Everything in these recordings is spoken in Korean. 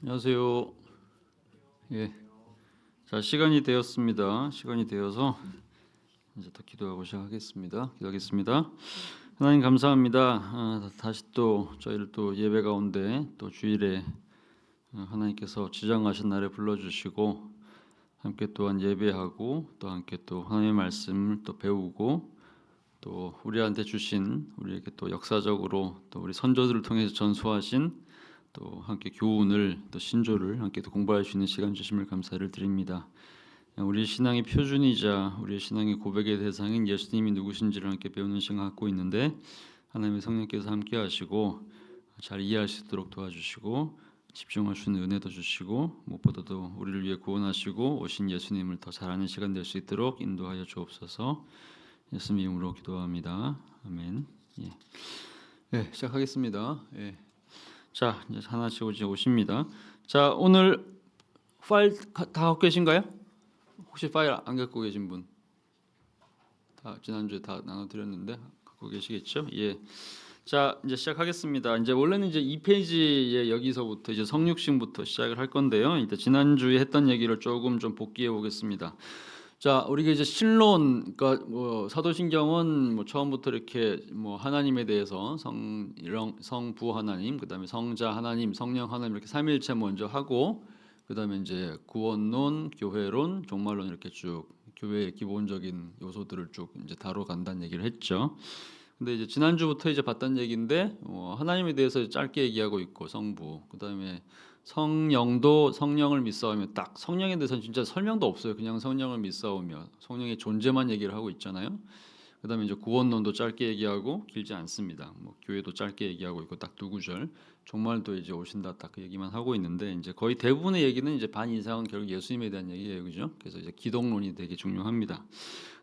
안녕하세요. 예. 자, 시간이 되었습니다. 시간이 되어서 이제 또 기도하고 시작하겠습니다. 기도하겠습니다. 하나님 감사합니다. 다시 또 저희를 또 예배 가운데 또 주일에 하나님께서 지정하신 날에 불러주시고 함께 또한 예배하고 또 함께 또 하나님의 말씀을 또 배우고 또 우리한테 주신 우리에게 또 역사적으로 또 우리 선조들을 통해서 전수하신 또 함께 교훈을 또 신조를 함께 또 공부할 수 있는 시간 주심을 감사를 드립니다. 우리 신앙의 표준이자 우리의 신앙의 고백의 대상인 예수님이 누구신지를 함께 배우는 시간 갖고 있는데 하나님의 성령께서 함께 하시고 잘 이해할 수 있도록 도와주시고 집중할 수 있는 은혜도 주시고 무엇보다도 우리를 위해 구원하시고 오신 예수님을 더 잘 아는 시간 될 수 있도록 인도하여 주옵소서. 예수님 이름으로 기도합니다. 아멘. 예. 네, 시작하겠습니다. 예. 자, 이제 하나씩 오십니다. 자, 오늘 파일 다 갖고 계신가요? 혹시 파일 안 갖고 계신 분? 다 지난주에 다 나눠드렸는데 갖고 계시겠죠? 예. 자, 이제 시작하겠습니다. 이제 원래는 이제 2페이지에 여기서부터 이제 성육신부터 시작을 할 건데요. 이제 지난주에 했던 얘기를 조금 좀 복기해 보겠습니다. 자, 우리가 이제 신론, 그러니까 뭐 사도신경은 뭐 처음부터 이렇게 뭐 하나님에 대해서 성부 하나님, 그다음에 성자 하나님, 성령 하나님 이렇게 삼위일체 먼저 하고, 그다음에 이제 구원론, 교회론, 종말론 이렇게 쭉 교회의 기본적인 요소들을 쭉 이제 다뤄간다는 얘기를 했죠. 근데 이제 지난주부터 이제 봤던 얘기인데 하나님에 대해서 짧게 얘기하고 있고 성부, 그다음에 성령도 성령을 믿사오며 딱 성령에 대해서는 진짜 설명도 없어요. 그냥 성령을 믿사오며 성령의 존재만 얘기를 하고 있잖아요. 그다음에 이제 구원론도 짧게 얘기하고 길지 않습니다. 뭐 교회도 짧게 얘기하고 있고 딱 두 구절. 종말도 이제 오신다 딱 그 얘기만 하고 있는데 이제 거의 대부분의 얘기는 이제 반 이상은 결국 예수님에 대한 얘기예요, 그죠? 그래서 이제 기독론이 되게 중요합니다.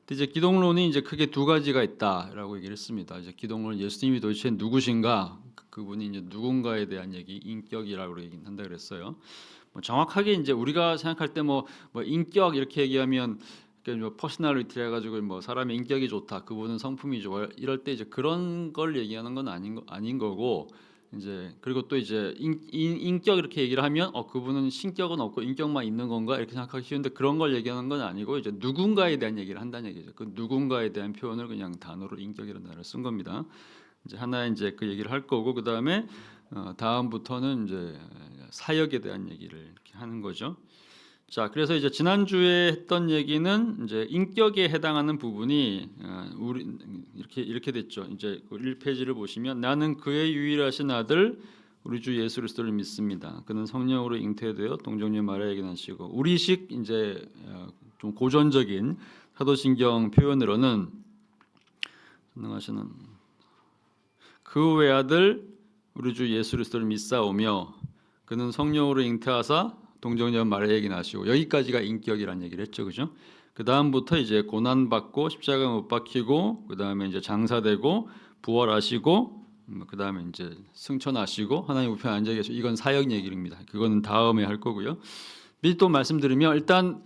근데 이제 기독론이 이제 크게 두 가지가 있다라고 얘기를 했습니다. 이제 기독론 예수님이 도대체 누구신가? 그분이 이제 누군가에 대한 얘기, 인격이라고 얘기한다 그랬어요. 뭐 정확하게 이제 우리가 생각할 때 뭐 인격 이렇게 얘기하면 뭐 퍼스널리티 해가지고 뭐 사람의 인격이 좋다, 그분은 성품이 좋아 이럴 때 이제 그런 걸 얘기하는 건 아닌 거고 이제 그리고 또 이제 인격 이렇게 얘기를 하면 그분은 신격은 없고 인격만 있는 건가 이렇게 생각하기 쉬운데 그런 걸 얘기하는 건 아니고 이제 누군가에 대한 얘기를 한다는 얘기죠. 그 누군가에 대한 표현을 그냥 단어로 인격이라는 단어를 쓴 겁니다. 이제 하나 이제 그 얘기를 할 거고 그 다음에 다음부터는 이제 사역에 대한 얘기를 이렇게 하는 거죠. 자, 그래서 이제 지난주에 했던 얘기는 이제 인격에 해당하는 부분이 우리 이렇게 됐죠. 이제 1페이지를 보시면 나는 그의 유일하신 아들 우리 주 예수 그리스도를 믿습니다. 그는 성령으로 잉태되어 동정녀 마리아에게 나시고 우리식 이제 좀 고전적인 사도신경 표현으로는 선능하시는 그 외아들 우리 주 예수 그리스도를 믿사오며 그는 성령으로 잉태하사 동정녀 마리아에게 나시고 여기까지가 인격이라는 얘기를 했죠, 그죠? 그 다음부터 이제 고난 받고 십자가 못 박히고 그 다음에 이제 장사되고 부활하시고 그 다음에 이제 승천하시고 하나님 우편에 앉아 계시고 이건 사역 얘기입니다. 그거는 다음에 할 거고요. 미리 또 말씀드리면 일단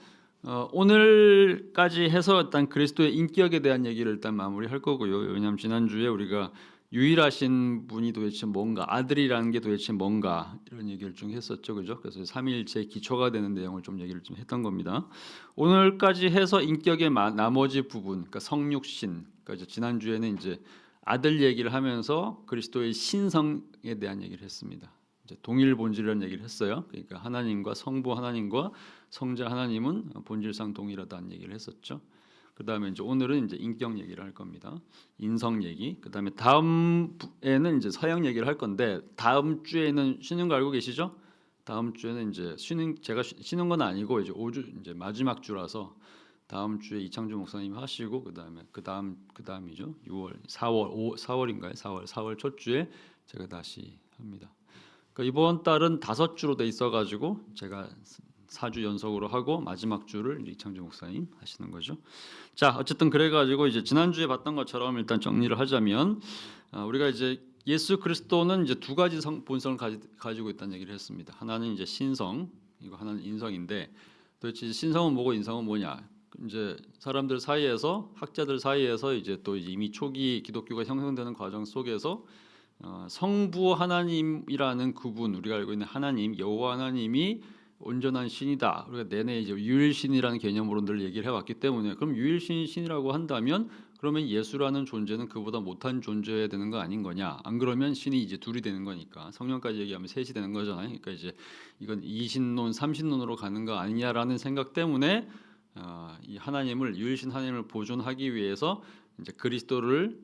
오늘까지 해서 일단 그리스도의 인격에 대한 얘기를 일단 마무리할 거고요. 왜냐하면 지난주에 우리가 유일하신 분이 도대체 뭔가, 아들이라는 게 도대체 뭔가 이런 얘기를 좀 했었죠, 그죠? 그래서 삼위일체의 기초가 되는 내용을 좀 얘기를 좀 했던 겁니다. 오늘까지 해서 인격의 나머지 부분, 그러니까 성육신, 그러니까 이제 지난주에는 이제 아들 얘기를 하면서 그리스도의 신성에 대한 얘기를 했습니다. 이제 동일 본질이라는 얘기를 했어요. 그러니까 하나님과 성부 하나님과 성자 하나님은 본질상 동일하다는 얘기를 했었죠. 그다음에 이제 오늘은 이제 인격 얘기를 할 겁니다. 인성 얘기. 그다음에 다음에는 이제 서양 얘기를 할 건데 다음 주에는 쉬는 거 알고 계시죠? 다음 주에는 이제 제가 쉬는 건 아니고 이제 5주 이제 마지막 주라서 다음 주에 이창주 목사님 하시고 그다음이죠. 6월, 4월인가요? 4월 첫 주에 제가 다시 합니다. 그러니까 이번 달은 5주로 돼 있어가지고 제가 4주 연속으로 하고 마지막 주를 이창주 목사님 하시는 거죠. 자, 어쨌든 그래가지고 이제 지난주에 봤던 것처럼 일단 정리를 하자면 우리가 이제 예수 그리스도는 이제 두 가지 본성을 가지고 있다는 얘기를 했습니다. 하나는 이제 신성, 이거 하나는 인성인데 도대체 신성은 뭐고 인성은 뭐냐? 이제 사람들 사이에서 학자들 사이에서 이제 또 이미 초기 기독교가 형성되는 과정 속에서 성부 하나님이라는 그분, 우리가 알고 있는 하나님 여호와 하나님이 온전한 신이다. 우리가 내내 이제 유일신이라는 개념으로 늘 얘기를 해왔기 때문에 그럼 유일신이라고 한다면 그러면 예수라는 존재는 그보다 못한 존재여야 되는 거 아닌 거냐? 안 그러면 신이 이제 둘이 되는 거니까 성령까지 얘기하면 셋이 되는 거잖아요. 그러니까 이제 이건 이신론, 삼신론으로 가는 거 아니냐라는 생각 때문에 이 하나님을 유일신 하나님을 보존하기 위해서 이제 그리스도를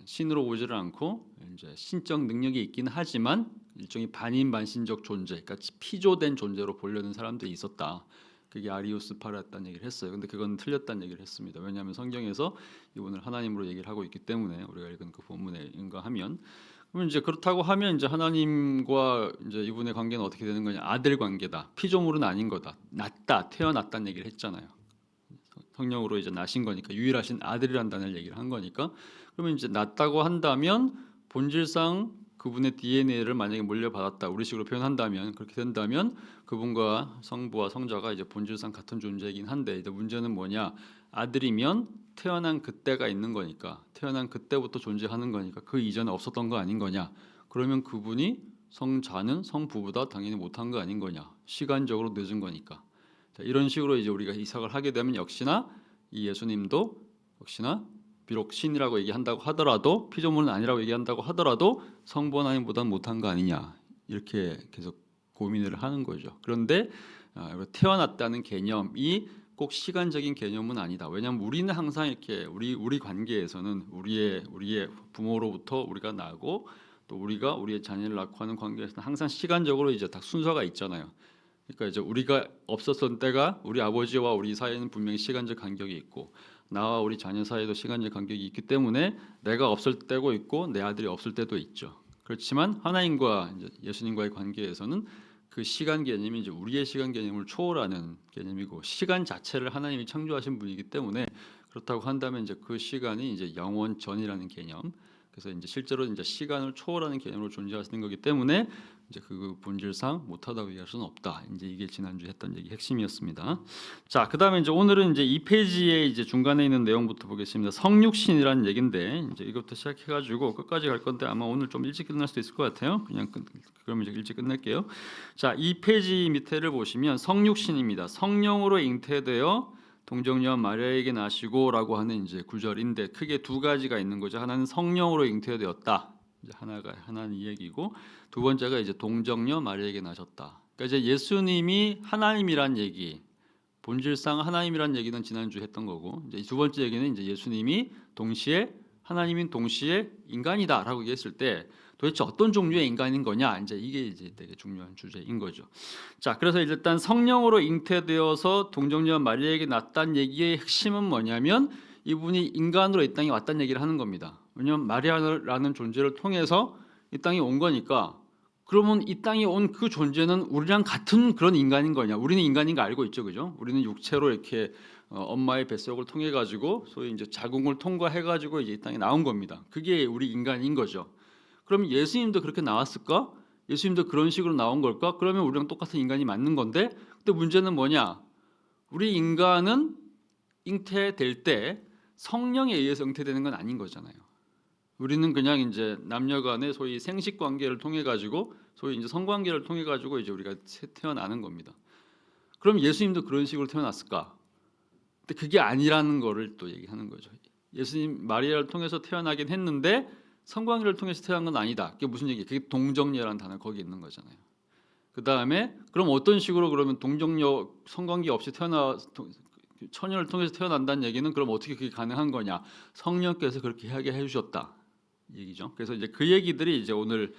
신으로 오지를 않고 이제 신적 능력이 있긴 하지만 일종의 반인반신적 존재, 그러니까 피조된 존재로 보려는 사람들이 있었다. 그게 아리우스파라였다는 얘기를 했어요. 근데 그건 틀렸다는 얘기를 했습니다. 왜냐하면 성경에서 이분을 하나님으로 얘기를 하고 있기 때문에 우리가 읽은 그 본문에 인가하면 그러면 이제 그렇다고 하면 이제 하나님과 이제 이분의 관계는 어떻게 되는 거냐? 아들 관계다. 피조물은 아닌 거다. 낳다, 태어났다는 얘기를 했잖아요. 성령으로 이제 나신 거니까 유일하신 아들이란 단어를 얘기를 한 거니까 그러면 이제 낳았다고 한다면 본질상 그분의 DNA를 만약에 물려받았다 우리식으로 표현한다면 그렇게 된다면 그분과 성부와 성자가 이제 본질상 같은 존재이긴 한데 이제 문제는 뭐냐 아들이면 태어난 그때가 있는 거니까 태어난 그때부터 존재하는 거니까 그 이전에 없었던 거 아닌 거냐 그러면 그분이 성자는 성부보다 당연히 못한 거 아닌 거냐 시간적으로 늦은 거니까 자, 이런 식으로 이제 우리가 이삭을 하게 되면 역시나 이 예수님도 역시나 비록 신이라고 얘기한다고 하더라도 피조물은 아니라고 얘기한다고 하더라도 성부 하나님보다 못한 거 아니냐 이렇게 계속 고민을 하는 거죠. 그런데 태어났다는 개념이 꼭 시간적인 개념은 아니다. 왜냐하면 우리는 항상 이렇게 우리 관계에서는 우리의 부모로부터 우리가 나고 또 우리가 우리의 자녀를 낳고 하는 관계에서는 항상 시간적으로 이제 다 순서가 있잖아요. 그러니까 이제 우리가 없었던 때가 우리 아버지와 우리 사이에는 분명히 시간적 간격이 있고 나와 우리 자녀 사이에도 시간적 간격이 있기 때문에 내가 없을 때고 있고 내 아들이 없을 때도 있죠. 그렇지만 하나님과 이제 예수님과의 관계에서는 그 시간 개념이 이제 우리의 시간 개념을 초월하는 개념이고 시간 자체를 하나님이 창조하신 분이기 때문에 그렇다고 한다면 이제 그 시간이 이제 영원 전이라는 개념. 그래서 이제 실제로 이제 시간을 초월하는 개념으로 존재하시는 거기 때문에 이제 그 본질상 못하다고 얘기할 수는 없다. 이제 이게 지난주에 했던 얘기 핵심이었습니다. 자, 그다음에 이제 오늘은 이제 이 페이지에 이제 중간에 있는 내용부터 보겠습니다. 성육신이라는 얘기인데 이제 이것부터 시작해가지고 끝까지 갈 건데 아마 오늘 좀 일찍 끝날 수도 있을 것 같아요. 그럼 이제 일찍 끝낼게요. 자, 이 페이지 밑에를 보시면 성육신입니다. 성령으로 잉태되어 동정녀 마리아에게 나시고라고 하는 이제 구절인데 크게 두 가지가 있는 거죠. 하나는 성령으로 잉태되었다. 이제 하나는 이 얘기고 두 번째가 이제 동정녀 마리아에게 나셨다. 그러니까 이제 예수님이 하나님이란 얘기, 본질상 하나님이란 얘기는 지난주에 했던 거고 이제 두 번째 얘기는 이제 예수님이 동시에 하나님인 동시에 인간이다라고 얘기했을 때 도대체 어떤 종류의 인간인 거냐 이제 이게 이제 되게 중요한 주제인 거죠. 자, 그래서 일단 성령으로 잉태되어서 동정녀 마리아에게 낳았다는 얘기의 핵심은 뭐냐면 이분이 인간으로 이 땅에 왔다는 얘기를 하는 겁니다. 왜냐하면 마리아라는 존재를 통해서 이 땅에 온 거니까 그러면 이 땅에 온 그 존재는 우리랑 같은 그런 인간인 거냐? 우리는 인간인 거 알고 있죠, 그죠? 우리는 육체로 이렇게 엄마의 뱃속을 통해 가지고 소위 이제 자궁을 통과해 가지고 이제 이 땅에 나온 겁니다. 그게 우리 인간인 거죠. 그럼 예수님도 그렇게 나왔을까? 예수님도 그런 식으로 나온 걸까? 그러면 우리랑 똑같은 인간이 맞는 건데, 근데 문제는 뭐냐? 우리 인간은 잉태될 때 성령에 의해서 잉태되는 건 아닌 거잖아요. 우리는 그냥 이제 남녀간의 소위 생식 관계를 통해 가지고 소위 이제 성관계를 통해 가지고 이제 우리가 태어나는 겁니다. 그럼 예수님도 그런 식으로 태어났을까? 근데 그게 아니라는 거를 또 얘기하는 거죠. 예수님 마리아를 통해서 태어나긴 했는데 성관계를 통해서 태어난 건 아니다. 그게 무슨 얘기예요? 그게 동정녀라는 단어 거기 있는 거잖아요. 그 다음에 그럼 어떤 식으로 그러면 동정녀 성관계 없이 처녀를 통해서 태어난다는 얘기는 그럼 어떻게 그게 가능한 거냐? 성령께서 그렇게 하게 해주셨다 얘기죠. 그래서 이제 그 얘기들이 이제 오늘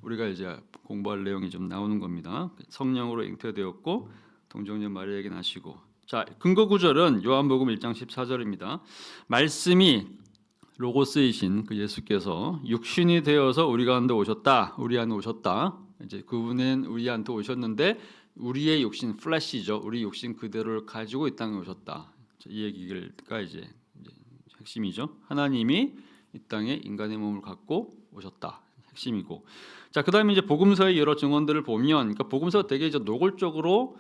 우리가 이제 공부할 내용이 좀 나오는 겁니다. 성령으로 잉태되었고 동정녀 마리아에게 나시고. 자, 근거 구절은 요한복음 1장 14절입니다. 말씀이 로고스이신 그 예수께서 육신이 되어서 우리 가운데 오셨다. 우리 안에 오셨다. 이제 그분은 우리한테 오셨는데 우리의 육신 플래시죠. 우리 육신 그대로를 가지고 이 땅에 오셨다. 이 얘기가 이제 핵심이죠. 하나님이 이 땅에 인간의 몸을 갖고 오셨다. 핵심이고. 자, 그다음에 이제 복음서의 여러 증언들을 보면, 그러니까 복음서가 되게 이제 노골적으로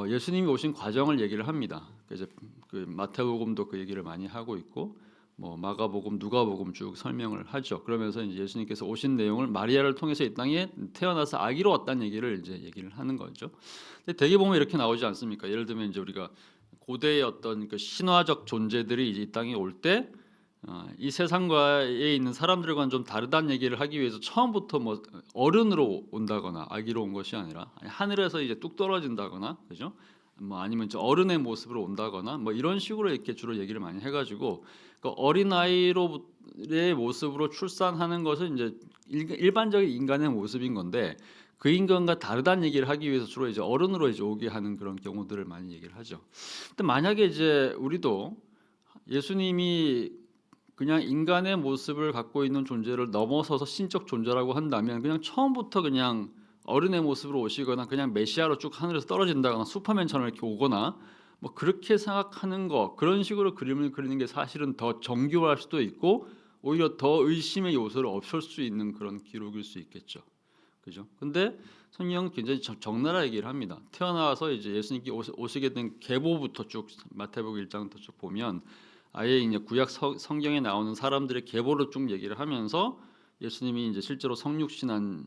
예수님이 오신 과정을 얘기를 합니다. 이제 그 마태복음도 그 얘기를 많이 하고 있고, 뭐 마가복음, 누가복음 쭉 설명을 하죠. 그러면서 이제 예수님께서 오신 내용을 마리아를 통해서 이 땅에 태어나서 아기로 왔다는 얘기를 이제 얘기를 하는 거죠. 근데 대개 보면 이렇게 나오지 않습니까? 예를 들면 이제 우리가 고대의 어떤 그 신화적 존재들이 이제 이 땅에 올 때 이 세상과에 있는 사람들과는 좀 다르다는 얘기를 하기 위해서 처음부터 뭐 어른으로 온다거나 아기로 온 것이 아니라 하늘에서 이제 뚝 떨어진다거나, 그죠? 뭐 아니면 저 어른의 모습으로 온다거나 뭐 이런 식으로 이렇게 주로 얘기를 많이 해가지고 그 어린 아이로의 모습으로 출산하는 것은 이제 일반적인 인간의 모습인 건데 그 인간과 다르다는 얘기를 하기 위해서 주로 이제 어른으로 이제 오게 하는 그런 경우들을 많이 얘기를 하죠. 근데 만약에 이제 우리도 예수님이 그냥 인간의 모습을 갖고 있는 존재를 넘어서서 신적 존재라고 한다면 그냥 처음부터 그냥 어른의 모습으로 오시거나 그냥 메시아로 쭉 하늘에서 떨어진다거나 슈퍼맨처럼 이렇게 오거나 뭐 그렇게 생각하는 거, 그런 식으로 그림을 그리는 게 사실은 더 정교할 수도 있고 오히려 더 의심의 요소를 없앨 수 있는 그런 기록일 수 있겠죠. 그죠? 근데 성경은 굉장히 적나라 얘기를 합니다. 태어나서 이제 예수님께 오시게 된 계보부터 쭉 마태복음 1장부터 쭉 보면 아예 이제 구약 성경에 나오는 사람들의 계보를 쭉 얘기를 하면서 예수님이 이제 실제로 성육신한,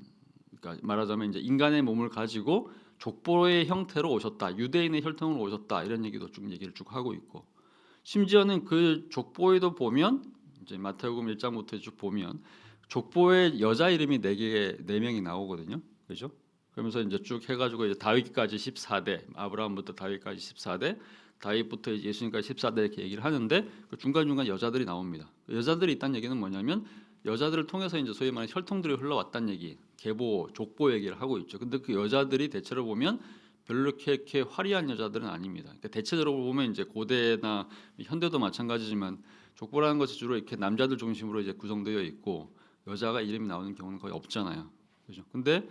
그러니까 말하자면 이제 인간의 몸을 가지고 족보의 형태로 오셨다, 유대인의 혈통으로 오셨다, 이런 얘기도 쭉 얘기를 쭉 하고 있고, 심지어는 그 족보에도 보면 이제 마태복음 1장부터 쭉 보면 족보에 여자 이름이 네 명이 나오거든요. 그죠? 그러면서 이제 쭉 해가지고 이제 다윗까지 14대, 아브라함부터 다윗까지 14대, 다윗부터 예수님까지 14대 이렇게 얘기를 하는데 그 중간중간 여자들이 나옵니다. 여자들이 있다는 얘기는 뭐냐면 여자들을 통해서 이제 소위 말하는 혈통들이 흘러왔다는 얘기, 계보, 족보 얘기를 하고 있죠. 근데 그 여자들이 대체로 보면 별로 이렇게 화려한 여자들은 아닙니다. 그러니까 대체적으로 보면 이제 고대나 현대도 마찬가지지만 족보라는 것이 주로 이렇게 남자들 중심으로 이제 구성되어 있고 여자가 이름이 나오는 경우는 거의 없잖아요. 그죠? 근데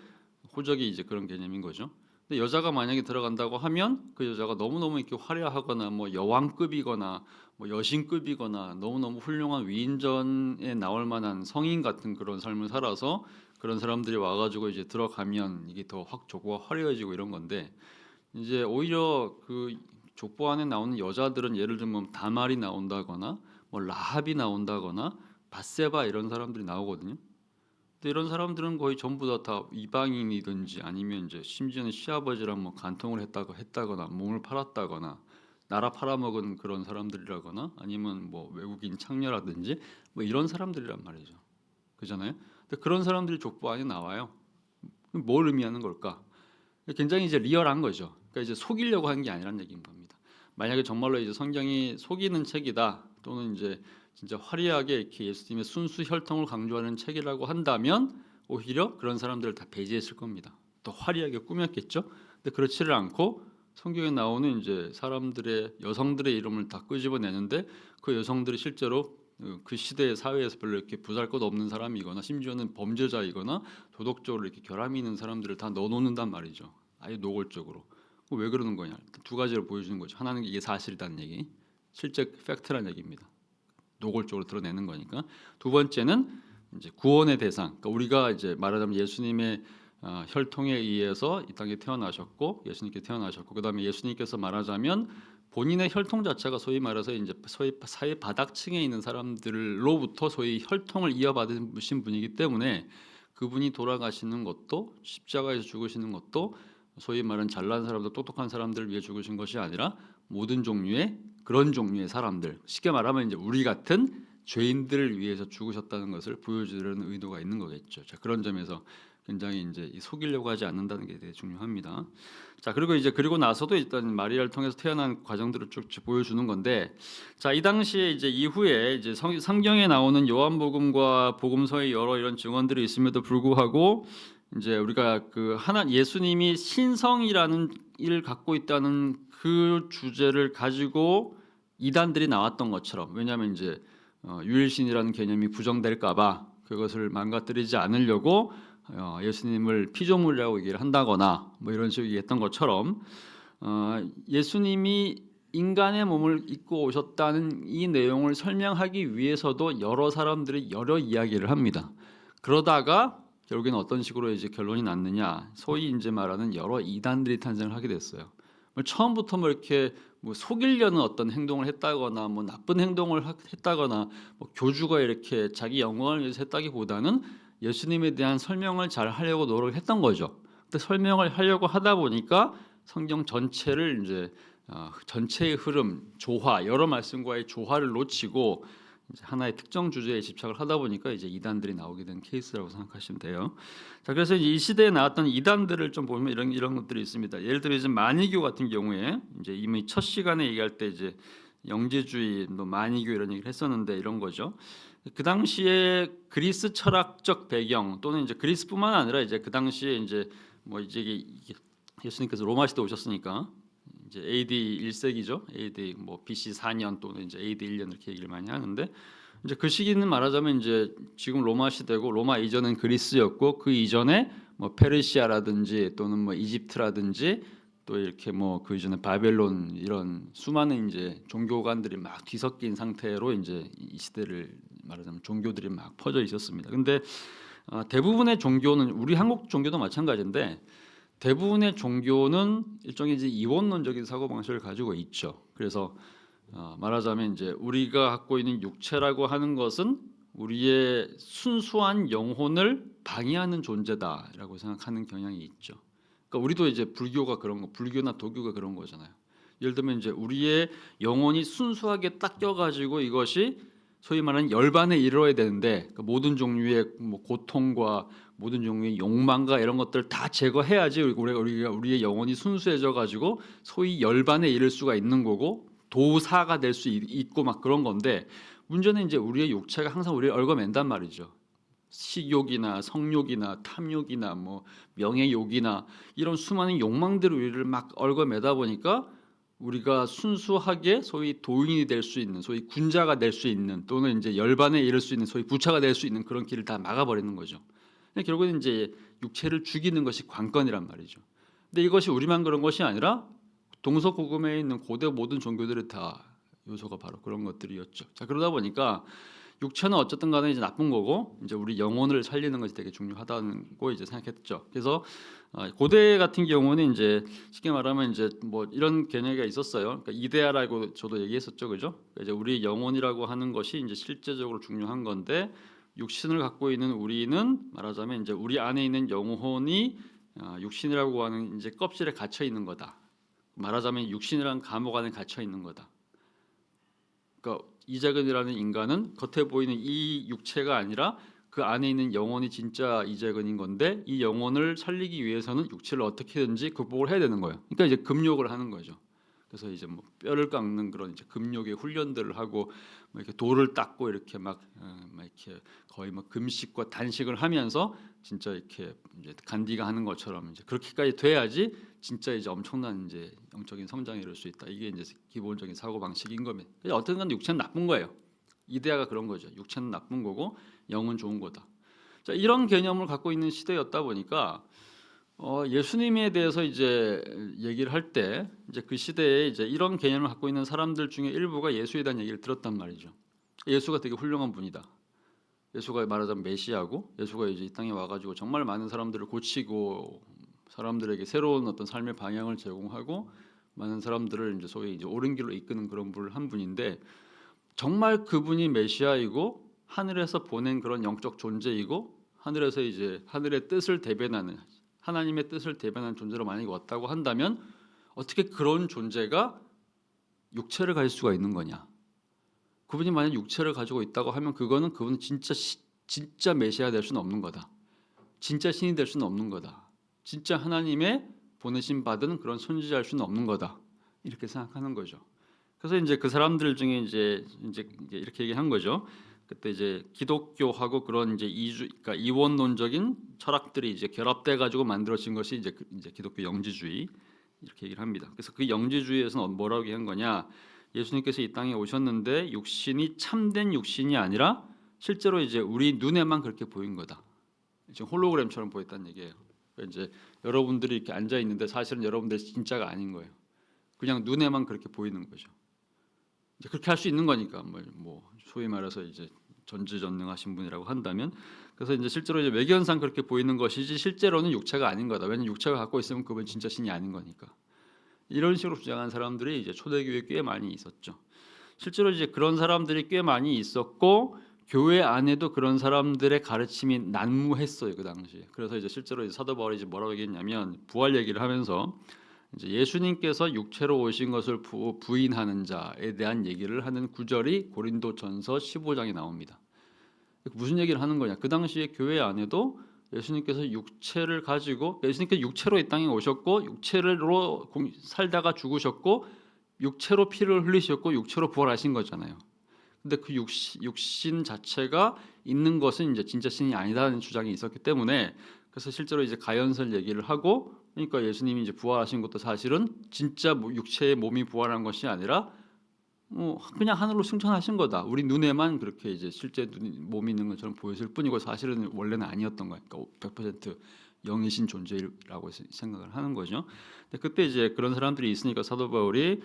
호적이 이제 그런 개념인 거죠. 근데 여자가 만약에 들어간다고 하면 그 여자가 너무너무 이렇게 화려하거나 뭐 여왕급이거나 뭐 여신급이거나 너무너무 훌륭한 위인전에 나올 만한 성인 같은 그런 삶을 살아서 그런 사람들이 와가지고 이제 들어가면 이게 더 확 족보가 화려해지고 이런 건데, 이제 오히려 그 족보 안에 나오는 여자들은 예를 들면 다말이 나온다거나 뭐 라합이 나온다거나 바세바 이런 사람들이 나오거든요. 근데 이런 사람들은 거의 전부 다 이방인이든지 아니면 이제 심지어는 시아버지랑 뭐 간통을 했다거나 몸을 팔았다거나 나라 팔아먹은 그런 사람들이라거나 아니면 뭐 외국인 창녀라든지 뭐 이런 사람들이란 말이죠. 그잖아요. 근데 그런 사람들이 족보 안에 나와요. 뭘 의미하는 걸까? 굉장히 이제 리얼한 거죠. 그러니까 이제 속이려고 하는 게 아니란 얘기인 겁니다. 만약에 정말로 이제 성경이 속이는 책이다, 또는 이제 진짜 화려하게 이렇게 예수님의 순수 혈통을 강조하는 책이라고 한다면 오히려 그런 사람들을 다 배제했을 겁니다. 또 화려하게 꾸몄겠죠. 근데 그렇지를 않고 성경에 나오는 이제 사람들의 여성들의 이름을 다 끄집어내는데 그 여성들이 실제로 그 시대의 사회에서 별로 이렇게 보잘것 없는 사람이거나 심지어는 범죄자이거나 도덕적으로 이렇게 결함이 있는 사람들을 다 넣어놓는단 말이죠. 아예 노골적으로. 왜 그러는 거냐? 두 가지를 보여주는 거죠. 하나는 이게 사실이라는 얘기, 실제 팩트라는 얘기입니다. 노골적으로 드러내는 거니까. 두 번째는 이제 구원의 대상. 그러니까 우리가 이제 말하자면 예수님의 혈통에 의해서 이 땅에 태어나셨고 예수님께 태어나셨고 그다음에 예수님께서 말하자면 본인의 혈통 자체가 소위 말해서 이제 소위 사회 바닥층에 있는 사람들로부터 소위 혈통을 이어받으신 분이기 때문에 그분이 돌아가시는 것도 십자가에서 죽으시는 것도 소위 말하는 잘난 사람들, 똑똑한 사람들을 위해 죽으신 것이 아니라 모든 종류의 그런 종류의 사람들, 쉽게 말하면 이제 우리 같은 죄인들을 위해서 죽으셨다는 것을 보여주려는 의도가 있는 거겠죠. 자, 그런 점에서 굉장히 이제 속이려고 하지 않는다는 게 되게 중요합니다. 자, 그리고 나서도 일단 마리아를 통해서 태어난 과정들을 쭉 보여주는 건데, 자, 이 당시에 이제 이후에 이제 성경에 나오는 요한복음과 복음서의 여러 이런 증언들이 있음에도 불구하고 이제 우리가 그 하나 예수님이 신성이라는 일을 갖고 있다는 그 주제를 가지고 이단들이 나왔던 것처럼, 왜냐하면 이제 유일신이라는 개념이 부정될까봐 그것을 망가뜨리지 않으려고 예수님을 피조물이라고 얘기를 한다거나 뭐 이런 식으로 얘기했던 것처럼 예수님이 인간의 몸을 입고 오셨다는 이 내용을 설명하기 위해서도 여러 사람들이 여러 이야기를 합니다. 그러다가 결국에는 어떤 식으로 이제 결론이 났느냐, 소위 이제 말하는 여러 이단들이 탄생을 하게 됐어요. 처음부터 뭐 이렇게 뭐 속이려는 어떤 행동을 했다거나 뭐 나쁜 행동을 했다거나 뭐 교주가 이렇게 자기 영광을 위해서 했다기보다는 예수님에 대한 설명을 잘 하려고 노력을 했던 거죠. 근데 설명을 하려고 하다 보니까 성경 전체를 이제 전체의 흐름, 조화, 여러 말씀과의 조화를 놓치고 이제 하나의 특정 주제에 집착을 하다 보니까 이제 이단들이 나오게 된 케이스라고 생각하시면 돼요. 자, 그래서 이 시대에 나왔던 이단들을 좀 보면 이런 것들이 있습니다. 예를 들어 이제 마니교 같은 경우에 이제 이미 첫 시간에 얘기할 때 이제 영재주의, 또 마니교 이런 얘기를 했었는데 이런 거죠. 그 당시에 그리스 철학적 배경 또는 이제 그리스뿐만 아니라 이제 그 당시에 이제 뭐 이제 예수님께서 로마 시대 오셨으니까 이제 AD 1세기죠. AD 뭐 BC 4년 또는 이제 AD 1년 이렇게 얘기를 많이 하는데 이제 그 시기는 말하자면 이제 지금 로마 시대고 로마 이전은 그리스였고 그 이전에 뭐 페르시아라든지 또는 뭐 이집트라든지 또 이렇게 뭐 그 이전에 바벨론 이런 수많은 이제 종교관들이 막 뒤섞인 상태로 이제 이 시대를 말하자면 종교들이 막 퍼져 있었습니다. 근데 대부분의 종교는 우리 한국 종교도 마찬가지인데 대부분의 종교는 일종의 이제 이원론적인 사고 방식을 가지고 있죠. 그래서 말하자면 이제 우리가 갖고 있는 육체라고 하는 것은 우리의 순수한 영혼을 방해하는 존재다라고 생각하는 경향이 있죠. 그러니까 우리도 이제 불교가 그런 거, 불교나 도교가 그런 거잖아요. 예를 들면 이제 우리의 영혼이 순수하게 딱 껴가지고 이것이 소위 말하는 열반에 이르러야 되는데 그러니까 모든 종류의 뭐 고통과 모든 종류의 욕망과 이런 것들을 다 제거해야지 우리의 영혼이 순수해져 가지고 소위 열반에 이를 수가 있는 거고 도사가 될 수 있고 막 그런 건데 문제는 이제 우리의 육체가 항상 우리를 얽어맨단 말이죠. 식욕이나 성욕이나 탐욕이나 뭐 명예욕이나 이런 수많은 욕망들을 우리를 막 얽어매다 보니까 우리가 순수하게 소위 도인이 될 수 있는 소위 군자가 될 수 있는 또는 이제 열반에 이를 수 있는 소위 부처가 될 수 있는 그런 길을 다 막아버리는 거죠. 결국은 이제 육체를 죽이는 것이 관건이란 말이죠. 근데 이것이 우리만 그런 것이 아니라 동서고금에 있는 고대 모든 종교들이 다 요소가 바로 그런 것들이었죠. 자, 그러다 보니까 육체는 어쨌든 간에 이제 나쁜 거고 이제 우리 영혼을 살리는 것이 되게 중요하다는 거 이제 생각했죠. 그래서 고대 같은 경우는 이제 쉽게 말하면 이제 뭐 이런 개념이 있었어요. 그러니까 이데아라고 저도 얘기했었죠, 그죠? 그러니까 이제 우리 영혼이라고 하는 것이 이제 실제적으로 중요한 건데 육신을 갖고 있는 우리는 말하자면 이제 우리 안에 있는 영혼이 육신이라고 하는 이제 껍질에 갇혀 있는 거다. 말하자면 육신이라는 감옥 안에 갇혀 있는 거다. 그러니까 이재근이라는 인간은 겉에 보이는 이 육체가 아니라 그 안에 있는 영혼이 진짜 이재근인 건데 이 영혼을 살리기 위해서는 육체를 어떻게든지 극복을 해야 되는 거예요. 그러니까 이제 금욕을 하는 거죠. 그래서 이제 뭐 뼈를 깎는 그런 이제 금욕의 훈련들을 하고 뭐 이렇게 돌을 닦고 이렇게 막 이렇게 거의 뭐 금식과 단식을 하면서 진짜 이렇게 이제 간디가 하는 것처럼 이제 그렇게까지 돼야지 진짜 이제 엄청난 이제 영적인 성장에 이룰 수 있다. 이게 이제 기본적인 사고 방식인 겁니다. 어떻든 간에 육체는 나쁜 거예요. 이데아가 그런 거죠. 육체는 나쁜 거고 영은 좋은 거다. 자, 이런 개념을 갖고 있는 시대였다 보니까 예수님에 대해서 이제 얘기를 할 때 이제 그 시대에 이제 이런 개념을 갖고 있는 사람들 중에 일부가 예수에 대한 얘기를 들었단 말이죠. 예수가 되게 훌륭한 분이다. 예수가 말하자면 메시아고 예수가 이제 이 땅에 와가지고 정말 많은 사람들을 고치고 사람들에게 새로운 어떤 삶의 방향을 제공하고 많은 사람들을 이제 소위 이제 옳은 길로 이끄는 그런 분을 한 분인데 정말 그분이 메시아이고 하늘에서 보낸 그런 영적 존재이고 하늘에서 이제 하늘의 뜻을 대변하는 하나님의 뜻을 대변하는 존재로 만약에 왔다고 한다면 어떻게 그런 존재가 육체를 가질 수가 있는 거냐? 그분이 만약 육체를 가지고 있다고 하면 그분은 진짜 메시아 될 수는 없는 거다. 진짜 신이 될 수는 없는 거다. 진짜 하나님의 보내심 받은 그런 선지자일 수는 없는 거다. 이렇게 생각하는 거죠. 그래서 이제 그 사람들 중에 이제 이렇게 얘기한 거죠. 그때 이제 기독교하고 그런 이제 그러니까 이원론적인 철학들이 이제 결합돼 가지고 만들어진 것이 이제 기독교 영지주의 이렇게 얘기를 합니다. 그래서 그 영지주의에서는 뭐라고 얘기한 거냐? 예수님께서 이 땅에 오셨는데 육신이 참된 육신이 아니라 실제로 이제 우리 눈에만 그렇게 보인 거다. 지금 홀로그램처럼 보였다는 얘기예요. 그러니까 이제 여러분들이 이렇게 앉아 있는데 사실은 여러분들 진짜가 아닌 거예요. 그냥 눈에만 그렇게 보이는 거죠. 이제 그렇게 할 수 있는 거니까 뭐 소위 말해서 이제 전지전능하신 분이라고 한다면 그래서 이제 실제로 이제 외견상 그렇게 보이는 것이지 실제로는 육체가 아닌 거다. 왜냐하면 육체가 갖고 있으면 그분 진짜 신이 아닌 거니까. 이런 식으로 주장한 사람들이 이제 초대교회에 꽤 많이 있었죠. 실제로 이제 그런 사람들이 꽤 많이 있었고 교회 안에도 그런 사람들의 가르침이 난무했어요 그 당시에. 그래서 이제 실제로 이제 사도 바울이 이제 뭐라고 얘기했냐면 부활 얘기를 하면서 이제 예수님께서 육체로 오신 것을 부인하는 자에 대한 얘기를 하는 구절이 고린도전서 15장에 나옵니다. 무슨 얘기를 하는 거냐? 그 당시에 교회 안에도 예수님께서 육체를 가지고 예수님께서 육체로 이 땅에 오셨고 육체로 살다가 죽으셨고 육체로 피를 흘리셨고 육체로 부활하신 거잖아요. 근데 그 육신 자체가 있는 것은 이제 진짜 신이 아니다는 주장이 있었기 때문에 그래서 실제로 이제 가연설 얘기를 하고 그러니까 예수님이 이제 부활하신 것도 사실은 진짜 육체의 몸이 부활한 것이 아니라 그냥 하늘로 승천하신 거다. 우리 눈에만 그렇게 이제 실제 몸이 있는 것처럼 보였을 뿐이고 사실은 원래는 아니었던 거니까 그러니까 100% 영이신 존재라고 생각을 하는 거죠. 근데 그때 이제 그런 사람들이 있으니까 사도 바울이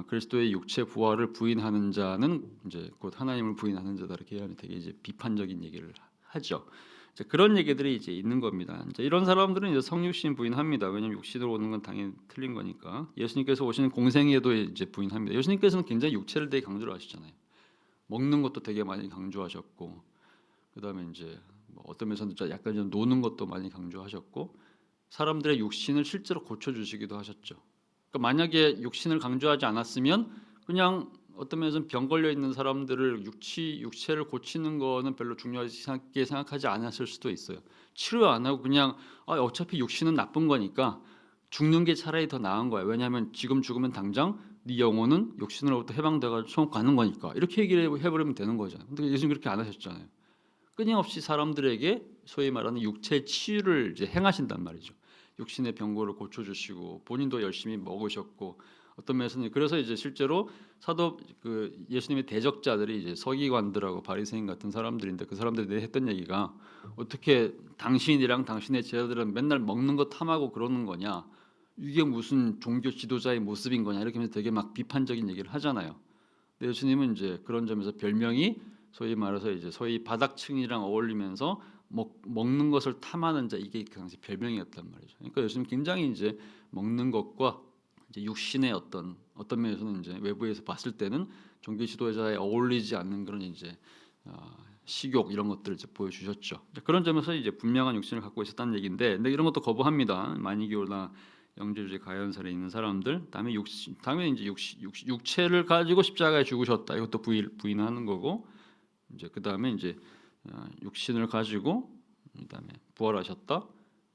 그리스도의 육체 부활을 부인하는 자는 이제 곧 하나님을 부인하는 자다 이렇게 하면 되게 이제 비판적인 얘기를 하죠. 이제 그런 얘기들이 이제 있는 겁니다. 이제 이런 사람들은 이제 성육신 부인합니다. 왜냐하면 육신으로 오는 건 당연히 틀린 거니까. 예수님께서 오시는 공생애도 이제 부인합니다. 예수님께서는 굉장히 육체를 되게 강조를 하시잖아요. 먹는 것도 되게 많이 강조하셨고, 그다음에 이제 어떤 면에서는 약간 좀 노는 것도 많이 강조하셨고, 사람들의 육신을 실제로 고쳐주시기도 하셨죠. 그러니까 만약에 육신을 강조하지 않았으면 그냥 어떤 면에서는 병 걸려 있는 사람들을 육체를 고치는 거는 별로 중요하게 생각하지 않았을 수도 있어요. 치료 안 하고 그냥 어차피 육신은 나쁜 거니까 죽는 게 차라리 더 나은 거야. 왜냐하면 지금 죽으면 당장 네 영혼은 육신으로부터 해방돼가지고 천국 가는 거니까 이렇게 얘기를 해버리면 되는 거잖아요. 근데 예수님 그렇게 안 하셨잖아요. 끊임없이 사람들에게 소위 말하는 육체 치유를 이제 행하신단 말이죠. 육신의 병고를 고쳐주시고 본인도 열심히 먹으셨고 어떤 면에서는 그래서 이제 실제로 사도 예수님의 대적자들이 이제 서기관들하고 바리새인 같은 사람들인데 그 사람들이 했던 얘기가 어떻게 당신이랑 당신의 제자들은 맨날 먹는 거 탐하고 그러는 거냐? 이게 무슨 종교 지도자의 모습인 거냐? 이렇게 하면서 되게 막 비판적인 얘기를 하잖아요. 근데 예수님은 이제 그런 점에서 별명이 소위 말해서 이제 소위 바닥층이랑 어울리면서 먹는 것을 탐하는 자 이게 그 당시 별명이었단 말이죠. 그러니까 예수님 굉장히 이제 먹는 것과 이제 육신의 어떤 면에서는 이제 외부에서 봤을 때는 종교 지도자에 어울리지 않는 그런 이제 식욕 이런 것들을 이제 보여주셨죠. 그런 점에서 이제 분명한 육신을 갖고 있었다는 얘기인데, 근데 이런 것도 거부합니다. 마니교나 영재주의 가연설에 있는 사람들, 다음에 이제 육체를 가지고 십자가에 죽으셨다. 이것도 부인하는 거고, 이제 그 다음에 이제 육신을 가지고 그다음에 부활하셨다.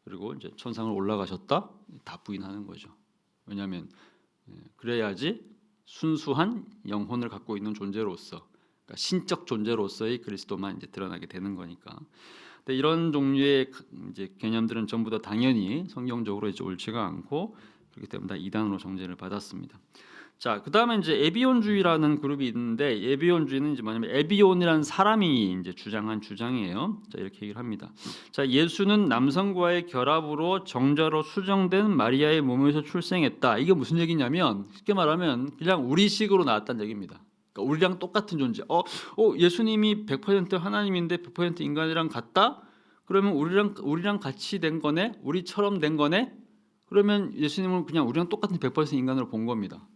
그리고 이제 천상을 올라가셨다. 다 부인하는 거죠. 왜냐하면 그래야지 순수한 영혼을 갖고 있는 존재로서, 그러니까 신적 존재로서의 그리스도만 이제 드러나게 되는 거니까. 근데 이런 종류의 이제 개념들은 전부 다 당연히 성경적으로 이제 옳지가 않고 그렇기 때문에 다 이단으로 정죄를 받았습니다. 자, 그다음에 이제 에비온주의라는 그룹이 있는데 에비온주의는 이제 뭐냐면 에비온이라는 사람이 이제 주장한 주장이에요. 자, 이렇게 얘기를 합니다. 자, 예수는 남성과의 결합으로 정자로 수정된 마리아의 몸에서 출생했다. 이게 무슨 얘기냐면 쉽게 말하면 그냥 우리식으로 나왔다는 얘기입니다. 그러니까 우리랑 똑같은 존재. 예수님이 100% 하나님인데 100% 인간이랑 같다? 그러면 우리랑 같이 된 거네? 우리처럼 된 거네? 그러면 예수님은 그냥 우리랑 똑같은 100% 인간으로 본 겁니다.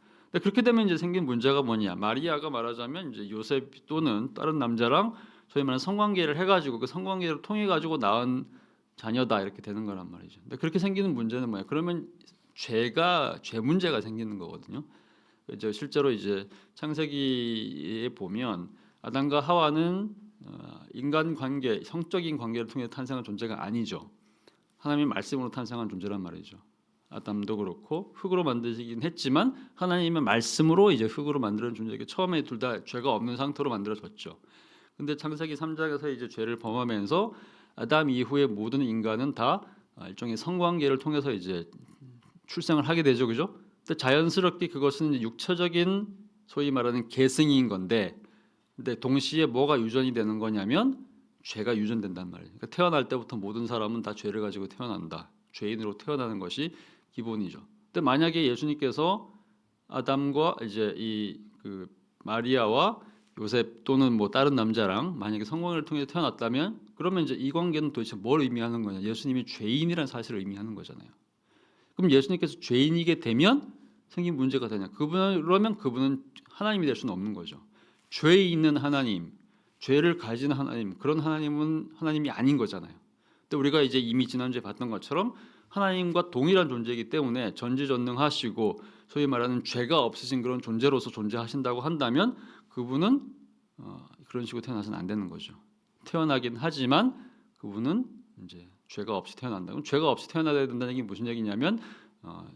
그렇게 되면 이제 생긴 문제가 뭐냐? 마리아가 말하자면 이제 요셉 또는 다른 남자랑 소위 말하는 성관계를 해가지고 그 성관계를 통해 가지고 낳은 자녀다 이렇게 되는 거란 말이죠. 근데 그렇게 생기는 문제는 뭐야? 그러면 죄 문제가 생기는 거거든요. 이제 실제로 이제 창세기에 보면 아담과 하와는 인간 관계, 성적인 관계를 통해 탄생한 존재가 아니죠. 하나님의 말씀으로 탄생한 존재란 말이죠. 아담도 그렇고 흙으로 만드시긴 했지만 하나님의 말씀으로 이제 흙으로 만드는 존재에게 처음에 둘 다 죄가 없는 상태로 만들어졌죠. 근데 창세기 3장에서 이제 죄를 범하면서 아담 이후의 모든 인간은 다 일종의 성관계를 통해서 이제 출생을 하게 되죠, 그죠? 근데 자연스럽게 그것은 이제 육체적인 소위 말하는 계승인 건데, 근데 동시에 뭐가 유전이 되는 거냐면 죄가 유전된단 말이에요. 그러니까 태어날 때부터 모든 사람은 다 죄를 가지고 태어난다. 죄인으로 태어나는 것이 기본이죠. 근데 만약에 예수님께서 아담과 이제 그 마리아와 요셉 또는 뭐 다른 남자랑 만약에 성관계를 통해 태어났다면 그러면 이제 이 관계는 도대체 뭘 의미하는 거냐? 예수님이 죄인이라는 사실을 의미하는 거잖아요. 그럼 예수님께서 죄인이게 되면 생긴 문제가 되냐? 그러면 그분은 하나님이 될 수는 없는 거죠. 죄 있는 하나님, 죄를 가진 하나님, 그런 하나님은 하나님이 아닌 거잖아요. 근데 우리가 이제 이미 지난주에 봤던 것처럼 하나님과 동일한 존재이기 때문에 전지전능하시고 소위 말하는 죄가 없으신 그런 존재로서 존재하신다고 한다면 그분은 그런 식으로 태어나서는 안 되는 거죠. 태어나긴 하지만 그분은 이제 죄가 없이 태어난다. 그럼 죄가 없이 태어나야 된다는 게 무슨 얘기냐면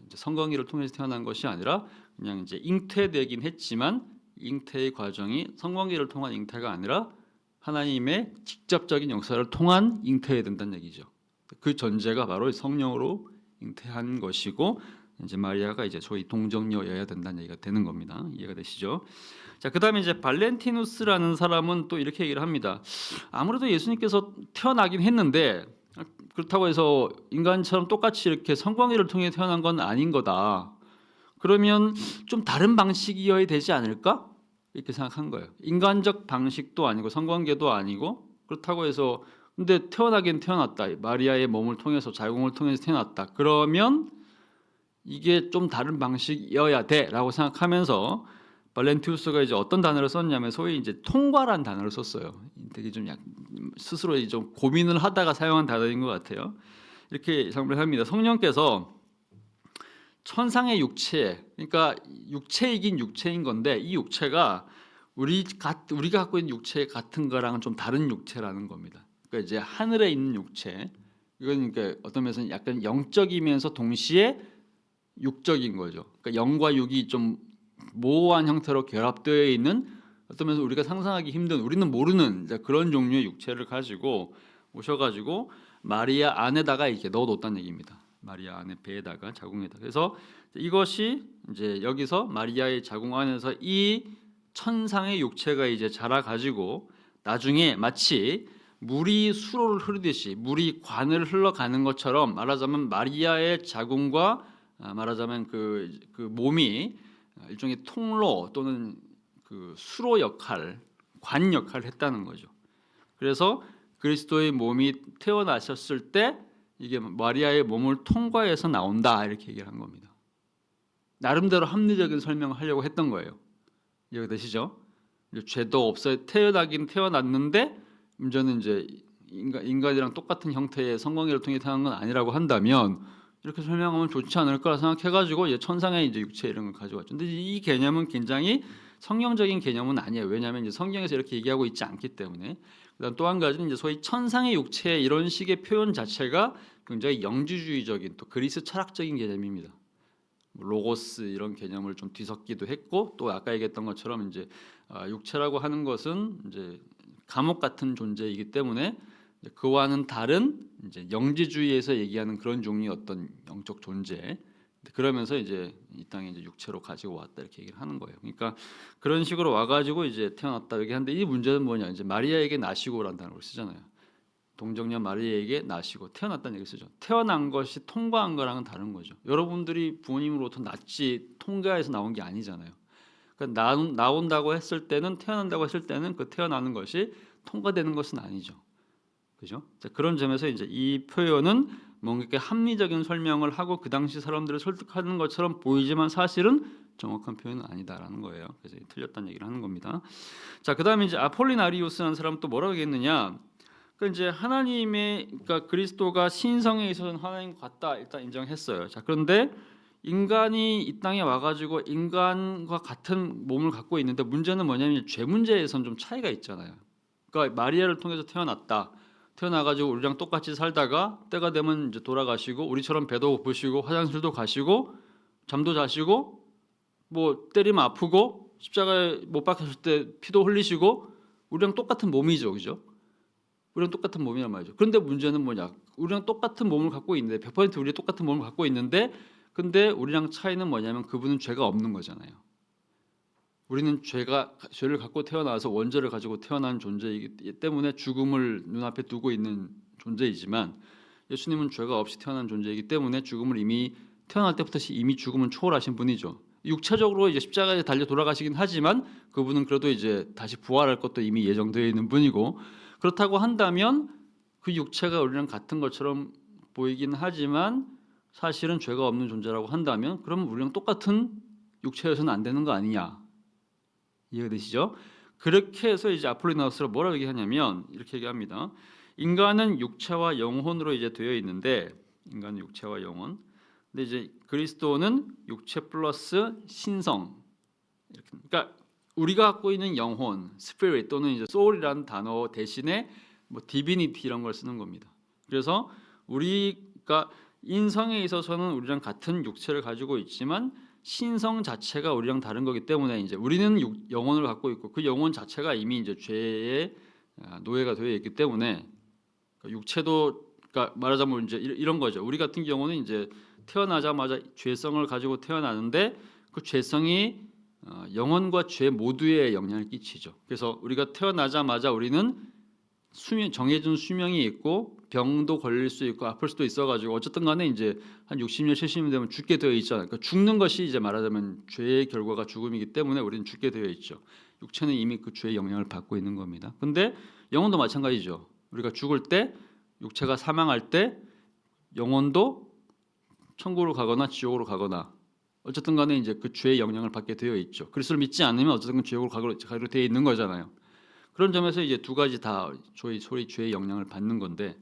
이제 성관계를 통해서 태어난 것이 아니라 그냥 이제 잉태되긴 했지만 잉태의 과정이 성관계를 통한 잉태가 아니라 하나님의 직접적인 역사를 통한 잉태해야 된다는 얘기죠. 그 전제가 바로 성령으로 잉태한 것이고 이제 마리아가 이제 소위 동정녀여야 된다는 얘기가 되는 겁니다. 이해가 되시죠? 자, 그다음에 이제 발렌티누스라는 사람은 또 이렇게 얘기를 합니다. 아무래도 예수님께서 태어나긴 했는데 그렇다고 해서 인간처럼 똑같이 이렇게 성관계를 통해 태어난 건 아닌 거다. 그러면 좀 다른 방식이어야 되지 않을까? 이렇게 생각한 거예요. 인간적 방식도 아니고 성관계도 아니고 그렇다고 해서 근데 태어나긴 태어났다. 마리아의 몸을 통해서 자궁을 통해서 태어났다. 그러면 이게 좀 다른 방식이어야 돼라고 생각하면서 발렌티우스가 이제 어떤 단어를 썼냐면 소위 이제 통과란 단어를 썼어요. 되게 좀 스스로 좀 고민을 하다가 사용한 단어인 것 같아요. 이렇게 설명을 합니다. 성령께서 천상의 육체, 그러니까 육체이긴 육체인 건데 이 육체가 우리가 갖고 있는 육체 같은 거랑은 좀 다른 육체라는 겁니다. 그러니까 이제 하늘에 있는 육체, 이건 그러니까 어떤 면에서는 약간 영적이면서 동시에 육적인 거죠. 그러니까 영과 육이 좀 모호한 형태로 결합되어 있는 어떤 면에서 우리가 상상하기 힘든 우리는 모르는 그런 종류의 육체를 가지고 오셔가지고 마리아 안에다가 이렇게 넣어뒀다는 얘기입니다. 마리아 안에 배에다가 자궁에다가. 그래서 이것이 이제 여기서 마리아의 자궁 안에서 이 천상의 육체가 이제 자라가지고 나중에 마치 물이 수로를 흐르듯이 물이 관을 흘러가는 것처럼 말하자면 마리아의 자궁과 말하자면 그 몸이 일종의 통로 또는 그 수로 역할, 관 역할을 했다는 거죠. 그래서 그리스도의 몸이 태어나셨을 때 이게 마리아의 몸을 통과해서 나온다 이렇게 얘기를 한 겁니다. 나름대로 합리적인 설명을 하려고 했던 거예요. 이해가 되시죠? 죄도 없어요. 태어나긴 태어났는데 문제는 이제 인간이랑 똑같은 형태의 성관계를 통해 태어난 건 아니라고 한다면 이렇게 설명하면 좋지 않을까 생각해가지고 이제 천상의 이제 육체 이런 걸 가져왔죠. 근데 이 개념은 굉장히 성경적인 개념은 아니에요. 왜냐하면 이제 성경에서 이렇게 얘기하고 있지 않기 때문에. 그다음 또 한 가지는 이제 소위 천상의 육체 이런 식의 표현 자체가 굉장히 영지주의적인 또 그리스 철학적인 개념입니다. 로고스 이런 개념을 좀 뒤섞기도 했고 또 아까 얘기했던 것처럼 이제 육체라고 하는 것은 이제 감옥 같은 존재이기 때문에 그와는 다른 이제 영지주의에서 얘기하는 그런 종류의 어떤 영적 존재. 그러면서 이제 이 땅에 이제 육체로 가지고 왔다 이렇게 얘기를 하는 거예요. 그러니까 그런 식으로 와가지고 이제 태어났다 여기 하는데 이 문제는 뭐냐? 이제 마리아에게 나시고라는 단어를 쓰잖아요. 동정녀 마리아에게 나시고 태어났다는 얘기를 쓰죠. 태어난 것이 통과한 거랑은 다른 거죠. 여러분들이 부모님으로부터 낳지 통과해서 나온 게 아니잖아요. 그러니까 나온다고 했을 때는 태어난다고 했을 때는 그 태어나는 것이 통과되는 것은 아니죠. 그죠? 자, 그런 점에서 이제 이 표현은 뭔가 이렇게 합리적인 설명을 하고 그 당시 사람들을 설득하는 것처럼 보이지만 사실은 정확한 표현은 아니다라는 거예요. 그래서 틀렸다는 얘기를 하는 겁니다. 자, 그다음에 이제 아폴리나리우스라는 사람은 또 뭐라고 얘기했느냐? 그러니까 이제 하나님의 그러니까 그리스도가 신성에 있어서는 하나님과 같다 일단 인정했어요. 자, 그런데 인간이 이 땅에 와가지고 인간과 같은 몸을 갖고 있는데 문제는 뭐냐면 죄 문제에선 좀 차이가 있잖아요. 그러니까 마리아를 통해서 태어났다. 태어나가지고 우리랑 똑같이 살다가 때가 되면 이제 돌아가시고 우리처럼 배도 고프시고 화장실도 가시고 잠도 자시고 뭐 때리면 아프고 십자가에 못 박혔을 때 피도 흘리시고 우리랑 똑같은 몸이죠, 그죠? 우리랑 똑같은 몸이란 말이죠. 그런데 문제는 뭐냐? 우리랑 똑같은 몸을 갖고 있는데 100% 우리 똑같은 몸을 갖고 있는데 근데 우리랑 차이는 뭐냐면 그분은 죄가 없는 거잖아요. 우리는 죄를 갖고 태어나서 원죄를 가지고 태어난 존재이기 때문에 죽음을 눈앞에 두고 있는 존재이지만 예수님은 죄가 없이 태어난 존재이기 때문에 죽음을 이미 태어날 때부터 이미 죽음은 초월하신 분이죠. 육체적으로 이제 십자가에 달려 돌아가시긴 하지만 그분은 그래도 이제 다시 부활할 것도 이미 예정되어 있는 분이고 그렇다고 한다면 그 육체가 우리랑 같은 것처럼 보이긴 하지만 사실은 죄가 없는 존재라고 한다면 그러면 우리랑 똑같은 육체여서는 안 되는 거 아니냐. 이해가 되시죠? 그렇게 해서 이제 아폴리나우스가 뭐라고 얘기하냐면 이렇게 얘기합니다. 인간은 육체와 영혼으로 이제 되어 있는데, 인간은 육체와 영혼. 근데 이제 그리스도는 육체 플러스 신성. 이렇게. 그러니까 우리가 갖고 있는 영혼, spirit 또는 이제 soul이라는 단어 대신에 뭐 divinity 이런 걸 쓰는 겁니다. 그래서 우리가 인성에 있어서는 우리랑 같은 육체를 가지고 있지만 신성 자체가 우리랑 다른 거기 때문에 이제 우리는 영혼을 갖고 있고 그 영혼 자체가 이미 이제 죄의 노예가 되어 있기 때문에 육체도, 그러니까 말하자면 이제 이런 거죠. 우리 같은 경우는 이제 태어나자마자 죄성을 가지고 태어나는데 그 죄성이 영혼과 죄 모두에 영향을 끼치죠. 그래서 우리가 태어나자마자 우리는 정해진 수명이 있고 병도 걸릴 수 있고 아플 수도 있어가지고 어쨌든 간에 이제 한 60년 70년 되면 죽게 되어 있잖아요. 그러니까 죽는 것이 이제 말하자면 죄의 결과가 죽음이기 때문에 우리는 죽게 되어 있죠. 육체는 이미 그 죄의 영향을 받고 있는 겁니다. 근데 영혼도 마찬가지죠. 우리가 죽을 때 육체가 사망할 때 영혼도 천국으로 가거나 지옥으로 가거나 어쨌든 간에 이제 그 죄의 영향을 받게 되어 있죠. 그리스도를 믿지 않으면 어쨌든 지옥으로 가게 되어 있는 거잖아요. 그런 점에서 이제 두 가지 다 소위 죄의 영향을 받는 건데,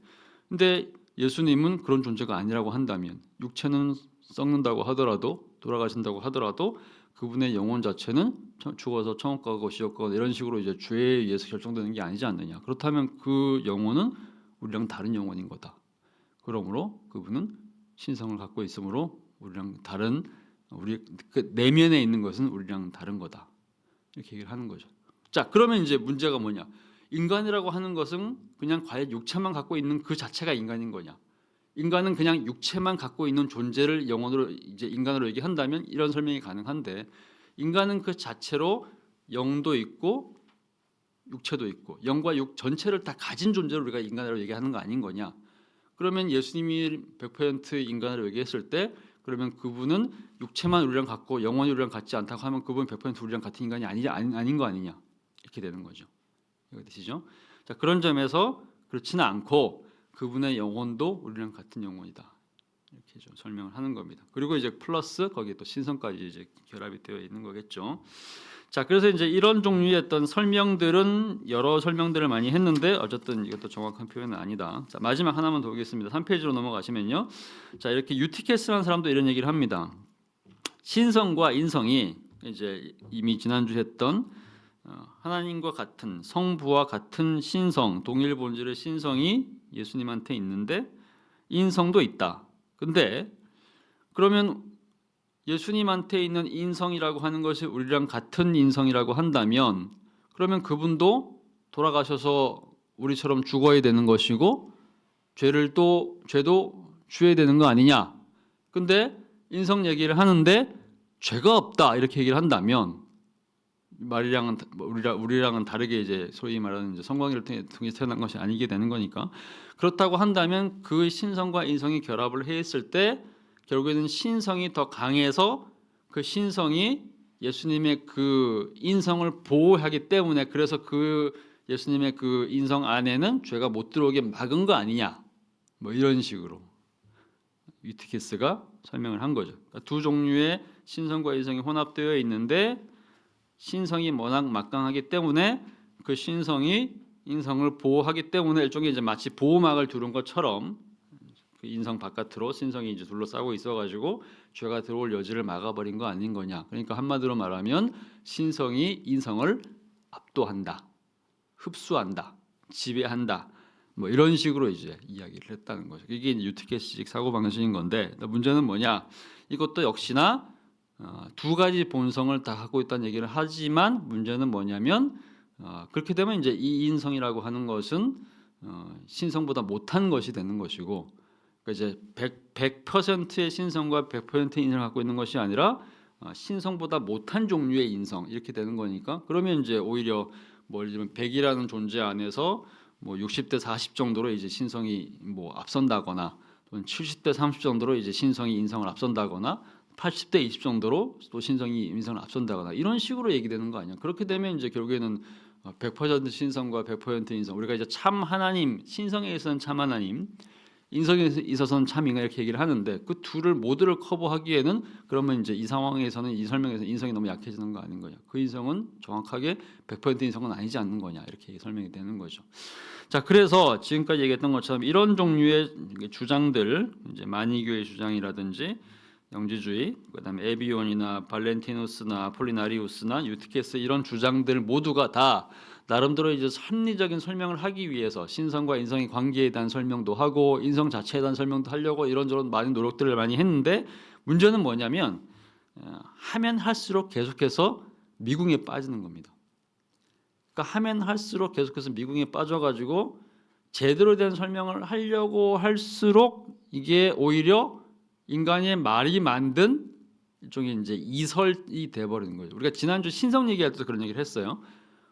근데 예수님은 그런 존재가 아니라고 한다면 육체는 썩는다고 하더라도 돌아가신다고 하더라도 그분의 영혼 자체는 죽어서 천국 가고 지옥 가고 이런 식으로 이제 죄에 의해서 결정되는 게 아니지 않느냐. 그렇다면 그 영혼은 우리랑 다른 영혼인 거다. 그러므로 그분은 신성을 갖고 있으므로 우리랑 다른 우리 그 내면에 있는 것은 우리랑 다른 거다. 이렇게 얘기를 하는 거죠. 자, 그러면 이제 문제가 뭐냐? 인간이라고 하는 것은 그냥 과연 육체만 갖고 있는 그 자체가 인간인 거냐? 인간은 그냥 육체만 갖고 있는 존재를 영혼으로 이제 인간으로 얘기한다면 이런 설명이 가능한데, 인간은 그 자체로 영도 있고 육체도 있고 영과 육 전체를 다 가진 존재를 우리가 인간으로 얘기하는 거 아닌 거냐? 그러면 예수님이 100% 인간으로 얘기했을 때 그러면 그분은 육체만 우리랑 같고 영혼이 우리랑 같지 않다고 하면 그분은 100% 우리랑 같은 인간이 아닌 거 아니냐? 이렇게 되는 거죠. 이거 되시죠? 자, 그런 점에서 그렇지는 않고 그분의 영혼도 우리랑 같은 영혼이다. 이렇게 좀 설명을 하는 겁니다. 그리고 이제 플러스 거기에 또 신성까지 이제 결합이 되어 있는 거겠죠. 자, 그래서 이제 이런 종류의 어떤 설명들은 여러 설명들을 많이 했는데 어쨌든 이것도 정확한 표현은 아니다. 자, 마지막 하나만 더 보겠습니다. 3페이지로 넘어가시면요. 자, 이렇게 유티케스라는 사람도 이런 얘기를 합니다. 신성과 인성이 이제 이미 지난주 했던 하나님과 같은 성부와 같은 신성, 동일 본질의 신성이 예수님한테 있는데 인성도 있다. 근데 그러면 예수님한테 있는 인성이라고 하는 것이 우리랑 같은 인성이라고 한다면 그러면 그분도 돌아가셔서 우리처럼 죽어야 되는 것이고 죄도 지어야 되는 거 아니냐? 근데 인성 얘기를 하는데 죄가 없다 이렇게 얘기를 한다면 우리랑은 다르게 이제 소위 말하는 이제 성관계를 통해 태어난 것이 아니게 되는 거니까, 그렇다고 한다면 그 신성과 인성이 결합을 했을 때 결국에는 신성이 더 강해서 그 신성이 예수님의 그 인성을 보호하기 때문에 그래서 그 예수님의 그 인성 안에는 죄가 못 들어오게 막은 거 아니냐, 뭐 이런 식으로 유티케스가 설명을 한 거죠. 그러니까 두 종류의 신성과 인성이 혼합되어 있는데 신성이 워낙 막강하기 때문에 그 신성이 인성을 보호하기 때문에 일종의 이제 마치 보호막을 두른 것처럼 그 인성 바깥으로 신성이 이제 둘러싸고 있어가지고 죄가 들어올 여지를 막아버린 거 아닌 거냐. 그러니까 한마디로 말하면 신성이 인성을 압도한다, 흡수한다, 지배한다. 뭐 이런 식으로 이제 이야기를 했다는 거죠. 이게 이제 유티케스식 사고 방식인 건데 문제는 뭐냐? 이것도 역시나 두 가지 본성을 다 갖고 있다는 얘기를 하지만 문제는 뭐냐면 그렇게 되면 이제 이 인성이라고 하는 것은 신성보다 못한 것이 되는 것이고, 그러니까 이제 100%의 신성과 100%의 인성을 갖고 있는 것이 아니라 신성보다 못한 종류의 인성 이렇게 되는 거니까, 그러면 이제 오히려 뭐 예를 들면 100이라는 존재 안에서 뭐 60대 40 정도로 이제 신성이 뭐 앞선다거나 또는 70대 30 정도로 이제 신성이 인성을 앞선다거나 80대 20 정도로 또 신성이 인성을 앞선다거나 이런 식으로 얘기되는 거 아니야. 그렇게 되면 이제 결국에는 100% 신성과 100% 인성, 우리가 이제 참 하나님, 신성에 있어서는 참 하나님, 인성에 있어서는 참인가 이렇게 얘기를 하는데 그 둘을 모두를 커버하기에는 그러면 이제 이 상황에서는 이 설명에서 인성이 너무 약해지는 거 아닌 거냐? 그 인성은 정확하게 100% 인성은 아니지 않는 거냐? 이렇게 설명이 되는 거죠. 자, 그래서 지금까지 얘기했던 것처럼 이런 종류의 주장들, 이제 마니교의 주장이라든지 영지주의, 그다음에 에비온이나 발렌티누스나 폴리나리우스나 유티케스 이런 주장들 모두가 다 나름대로 이제 합리적인 설명을 하기 위해서 신성과 인성의 관계에 대한 설명도 하고 인성 자체에 대한 설명도 하려고 이런저런 많은 노력들을 많이 했는데 문제는 뭐냐면 하면 할수록 계속해서 미궁에 빠지는 겁니다. 그러니까 하면 할수록 계속해서 미궁에 빠져가지고 제대로 된 설명을 하려고 할수록 이게 오히려 인간의 말이 만든 일종의 이제 이설이 돼버리는 거예요. 우리가 지난주 신성 얘기할 때도 그런 얘기를 했어요.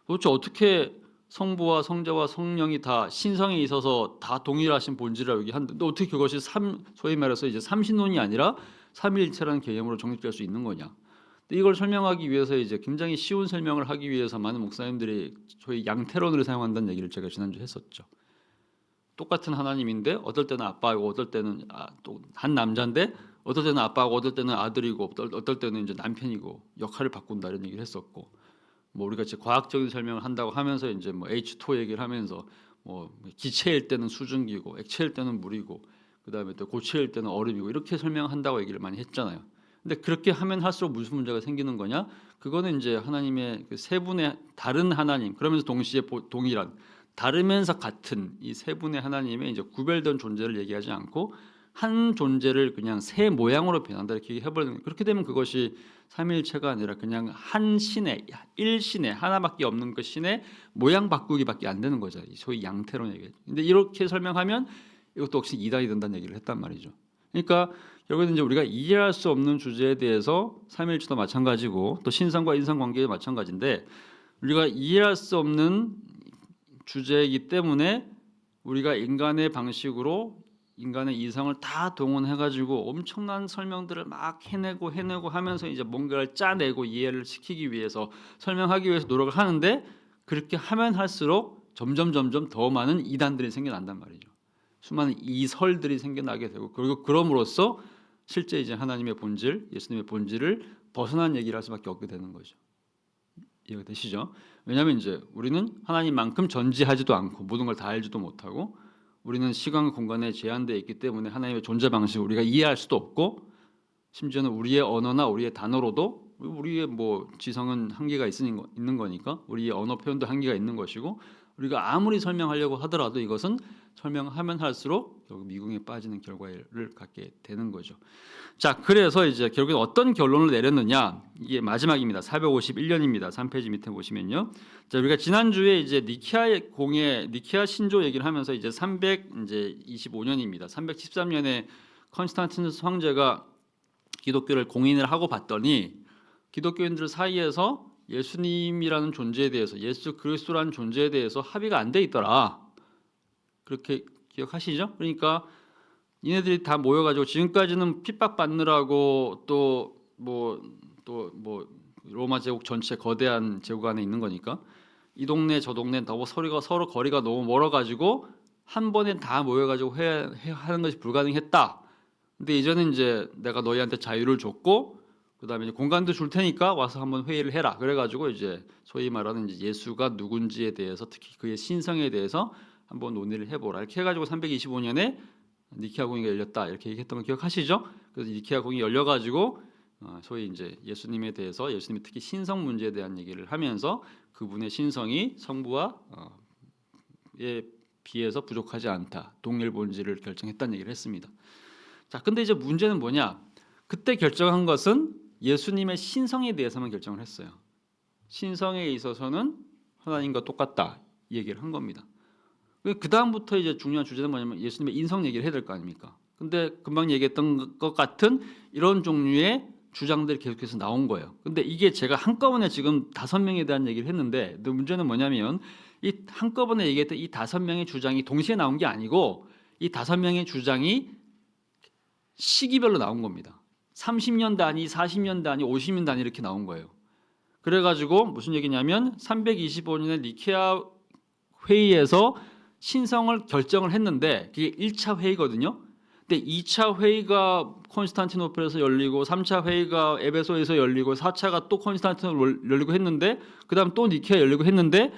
도대체 어떻게 성부와 성자와 성령이 다 신성에 있어서 다 동일하신 본질이라고 얘기하는데 어떻게 그것이 소위 말해서 이제 삼신론이 아니라 삼위일체라는 개념으로 정립될 수 있는 거냐? 이걸 설명하기 위해서 이제 굉장히 쉬운 설명을 하기 위해서 많은 목사님들이 소위 양태론을 사용한다는 얘기를 제가 지난주 했었죠. 똑같은 하나님인데 어떨 때는 아빠이고 어떨 때는 또 한 남자인데 어떨 때는 아빠고 어떨 때는 아들이고 어떨 때는 이제 남편이고 역할을 바꾼다 이런 얘기를 했었고 뭐 우리가 이제 과학적인 설명을 한다고 하면서 이제 뭐 H2 얘기를 하면서 뭐 기체일 때는 수증기고 액체일 때는 물이고 그다음에 또 고체일 때는 얼음이고 이렇게 설명한다고 얘기를 많이 했잖아요. 근데 그렇게 하면 할수록 무슨 문제가 생기는 거냐? 그거는 이제 하나님의 그 세 분의 다른 하나님 그러면서 동시에 동일한 다르면서 같은 이 세 분의 하나님의 이제 구별된 존재를 얘기하지 않고 한 존재를 그냥 새 모양으로 변한다 이렇게 해버리는 거예요. 그렇게 되면 그것이 삼위일체가 아니라 그냥 한 신의 일신의 하나밖에 없는 그 신의 모양 바꾸기밖에 안 되는 거죠. 소위 양태론 얘기. 근데 이렇게 설명하면 이것도 혹시 이단이 된다는 얘기를 했단 말이죠. 그러니까 결국은 이제 우리가 이해할 수 없는 주제에 대해서 삼위일체도 마찬가지고 또 신성과 인성 관계도 마찬가지인데 우리가 이해할 수 없는 주제이기 때문에 우리가 인간의 방식으로 인간의 이성을 다 동원해가지고 엄청난 설명들을 막 해내고 하면서 이제 뭔가를 짜내고 이해를 시키기 위해서 설명하기 위해서 노력을 하는데 그렇게 하면 할수록 점점 더 많은 이단들이 생겨난단 말이죠. 수많은 이설들이 생겨나게 되고 그리고 그럼으로써 실제 이제 하나님의 본질, 예수님의 본질을 벗어난 얘기를 할 수밖에 없게 되는 거죠. 이해가 되시죠? 왜냐하면 이제 우리는 하나님만큼 전지하지도 않고 모든 걸 다 알지도 못하고 우리는 시간 공간에 제한되어 있기 때문에 하나님의 존재 방식을 우리가 이해할 수도 없고 심지어는 우리의 언어나 우리의 단어로도 우리의 뭐 지성은 한계가 있는 거니까 우리의 언어 표현도 한계가 있는 것이고 우리가 아무리 설명하려고 하더라도 이것은 설명하면 할수록 결국 미궁에 빠지는 결과를 갖게 되는 거죠. 자, 그래서 이제 결국에 어떤 결론을 내렸느냐? 이게 마지막입니다. 451년입니다. 3페이지 밑에 보시면요. 자, 우리가 지난주에 이제 니케아 신조 얘기를 하면서 이제 325년입니다. 313년에 컨스탄티누스 황제가 기독교를 공인을 하고 봤더니 기독교인들 사이에서 예수님이라는 존재에 대해서 예수 그리스도라는 존재에 대해서 합의가 안 돼 있더라. 그렇게 기억하시죠? 그러니까 이네들이 다 모여가지고 지금까지는 핍박받느라고 또 로마 제국 전체 거대한 제국 안에 있는 거니까 이 동네 저 동네 너무 서로 거리가 너무 멀어가지고 한 번에 다 모여가지고 하는 것이 불가능했다. 근데 이제는 이제 내가 너희한테 자유를 줬고 그다음에 이제 공간도 줄 테니까 와서 한번 회의를 해라. 그래가지고 이제 소위 말하는 이제 예수가 누군지에 대해서 특히 그의 신성에 대해서 한번 논의를 해보라. 이렇게 해가지고 325년에 니케아 공의가 열렸다. 이렇게 얘기했던 거 기억하시죠? 그래서 니케아 공의 열려가지고 소위 이제 예수님에 대해서 예수님의 특히 신성 문제에 대한 얘기를 하면서 그분의 신성이 성부와 에 비해서 부족하지 않다. 동일 본질을 결정했다는 얘기를 했습니다. 자, 근데 이제 문제는 뭐냐? 그때 결정한 것은 예수님의 신성에 대해서만 결정을 했어요. 신성에 있어서는 하나님과 똑같다 이 얘기를 한 겁니다. 그 다음부터 이제 중요한 주제는 뭐냐면 예수님의 인성 얘기를 해야 될 거 아닙니까? 근데 금방 얘기했던 것 같은 이런 종류의 주장들이 계속해서 나온 거예요. 근데 이게 제가 한꺼번에 지금 5명에 대한 얘기를 했는데 문제는 뭐냐면 이 한꺼번에 얘기했던 이 5명의 주장이 동시에 나온 게 아니고 이 5명의 주장이 시기별로 나온 겁니다. 30년 단위, 40년 단위, 50년 단위 이렇게 나온 거예요. 그래가지고 무슨 얘기냐면 325년에 니케아 회의에서 신성을 결정을 했는데 그게 1차 회의거든요. 근데 2차 회의가 콘스탄티노플에서 열리고 3차 회의가 에베소에서 열리고 4차가 또 콘스탄티노플 열리고 했는데 그다음 또 니케아 열리고 했는데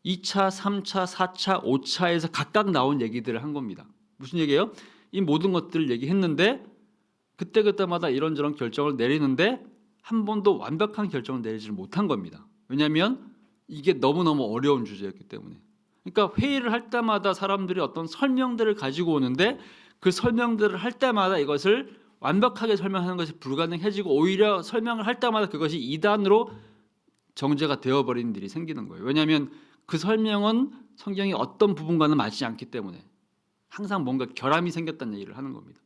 2차, 3차, 4차, 5차에서 각각 나온 얘기들을 한 겁니다. 무슨 얘기예요? 이 모든 것들을 얘기했는데 그때그때마다 이런저런 결정을 내리는데 한 번도 완벽한 결정을 내리지를 못한 겁니다. 왜냐하면 이게 너무너무 어려운 주제였기 때문에. 그러니까 회의를 할 때마다 사람들이 어떤 설명들을 가지고 오는데 그 설명들을 할 때마다 이것을 완벽하게 설명하는 것이 불가능해지고 오히려 설명을 할 때마다 그것이 이단으로 정죄가 되어버리는 일이 생기는 거예요. 왜냐하면 그 설명은 성경의 어떤 부분과는 맞지 않기 때문에 항상 뭔가 결함이 생겼다는 얘기를 하는 겁니다.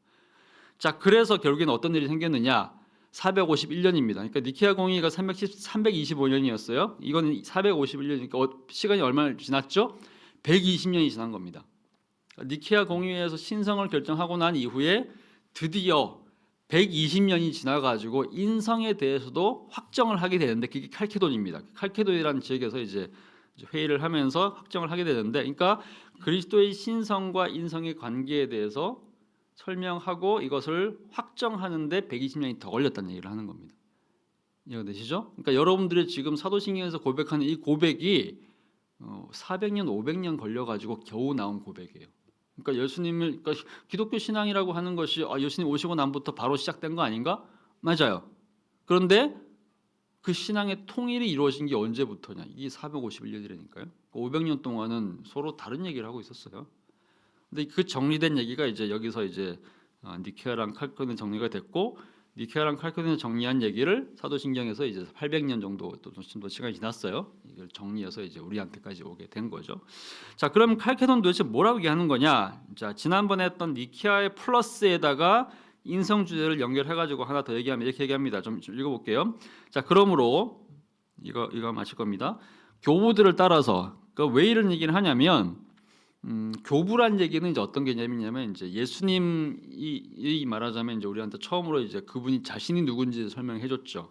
자, 그래서 결국에는 어떤 일이 생겼느냐? 451년입니다. 그러니까 니케아 공의가 325년이었어요. 이건 451년이니까 시간이 얼마나 지났죠? 120년이 지난 겁니다. 니케아 공의회에서 신성을 결정하고 난 이후에 드디어 120년이 지나가지고 인성에 대해서도 확정을 하게 되는데 그게 칼케돈입니다. 칼케돈이라는 지역에서 이제 회의를 하면서 확정을 하게 되는데, 그러니까 그리스도의 신성과 인성의 관계에 대해서 설명하고 이것을 확정하는데 120년이 더 걸렸다는 얘기를 하는 겁니다. 이해가 되시죠? 그러니까 여러분들이 지금 사도신경에서 고백하는 이 고백이 400년, 500년 걸려가지고 겨우 나온 고백이에요. 그러니까 예수님을, 그러니까 기독교 신앙이라고 하는 것이 예수님 오시고 난부터 바로 시작된 거 아닌가? 맞아요. 그런데 그 신앙의 통일이 이루어진 게 언제부터냐? 이게 451년이라니까요. 500년 동안은 서로 다른 얘기를 하고 있었어요. 근데 그 정리된 얘기가 이제 여기서 이제 니케아랑 칼케돈에 정리가 됐고, 니케아랑 칼케돈에 정리한 얘기를 사도신경에서 이제 800년 정도 또 좀 더 시간이 지났어요. 이걸 정리해서 이제 우리한테까지 오게 된 거죠. 자, 그럼 칼케돈 도대체 뭐라고 얘기하는 거냐? 자, 지난번에 했던 니케아의 플러스에다가 인성 주제를 연결해가지고 하나 더 얘기하면 이렇게 얘기합니다. 좀 읽어볼게요. 자, 그러므로 이거 마칠 겁니다. 교부들을 따라서 왜 이런 얘기를 하냐면. 교부란 얘기는 이제 어떤 개념이냐면 이제 예수님이 말하자면 이제 우리한테 처음으로 이제 그분이 자신이 누군지 설명해줬죠.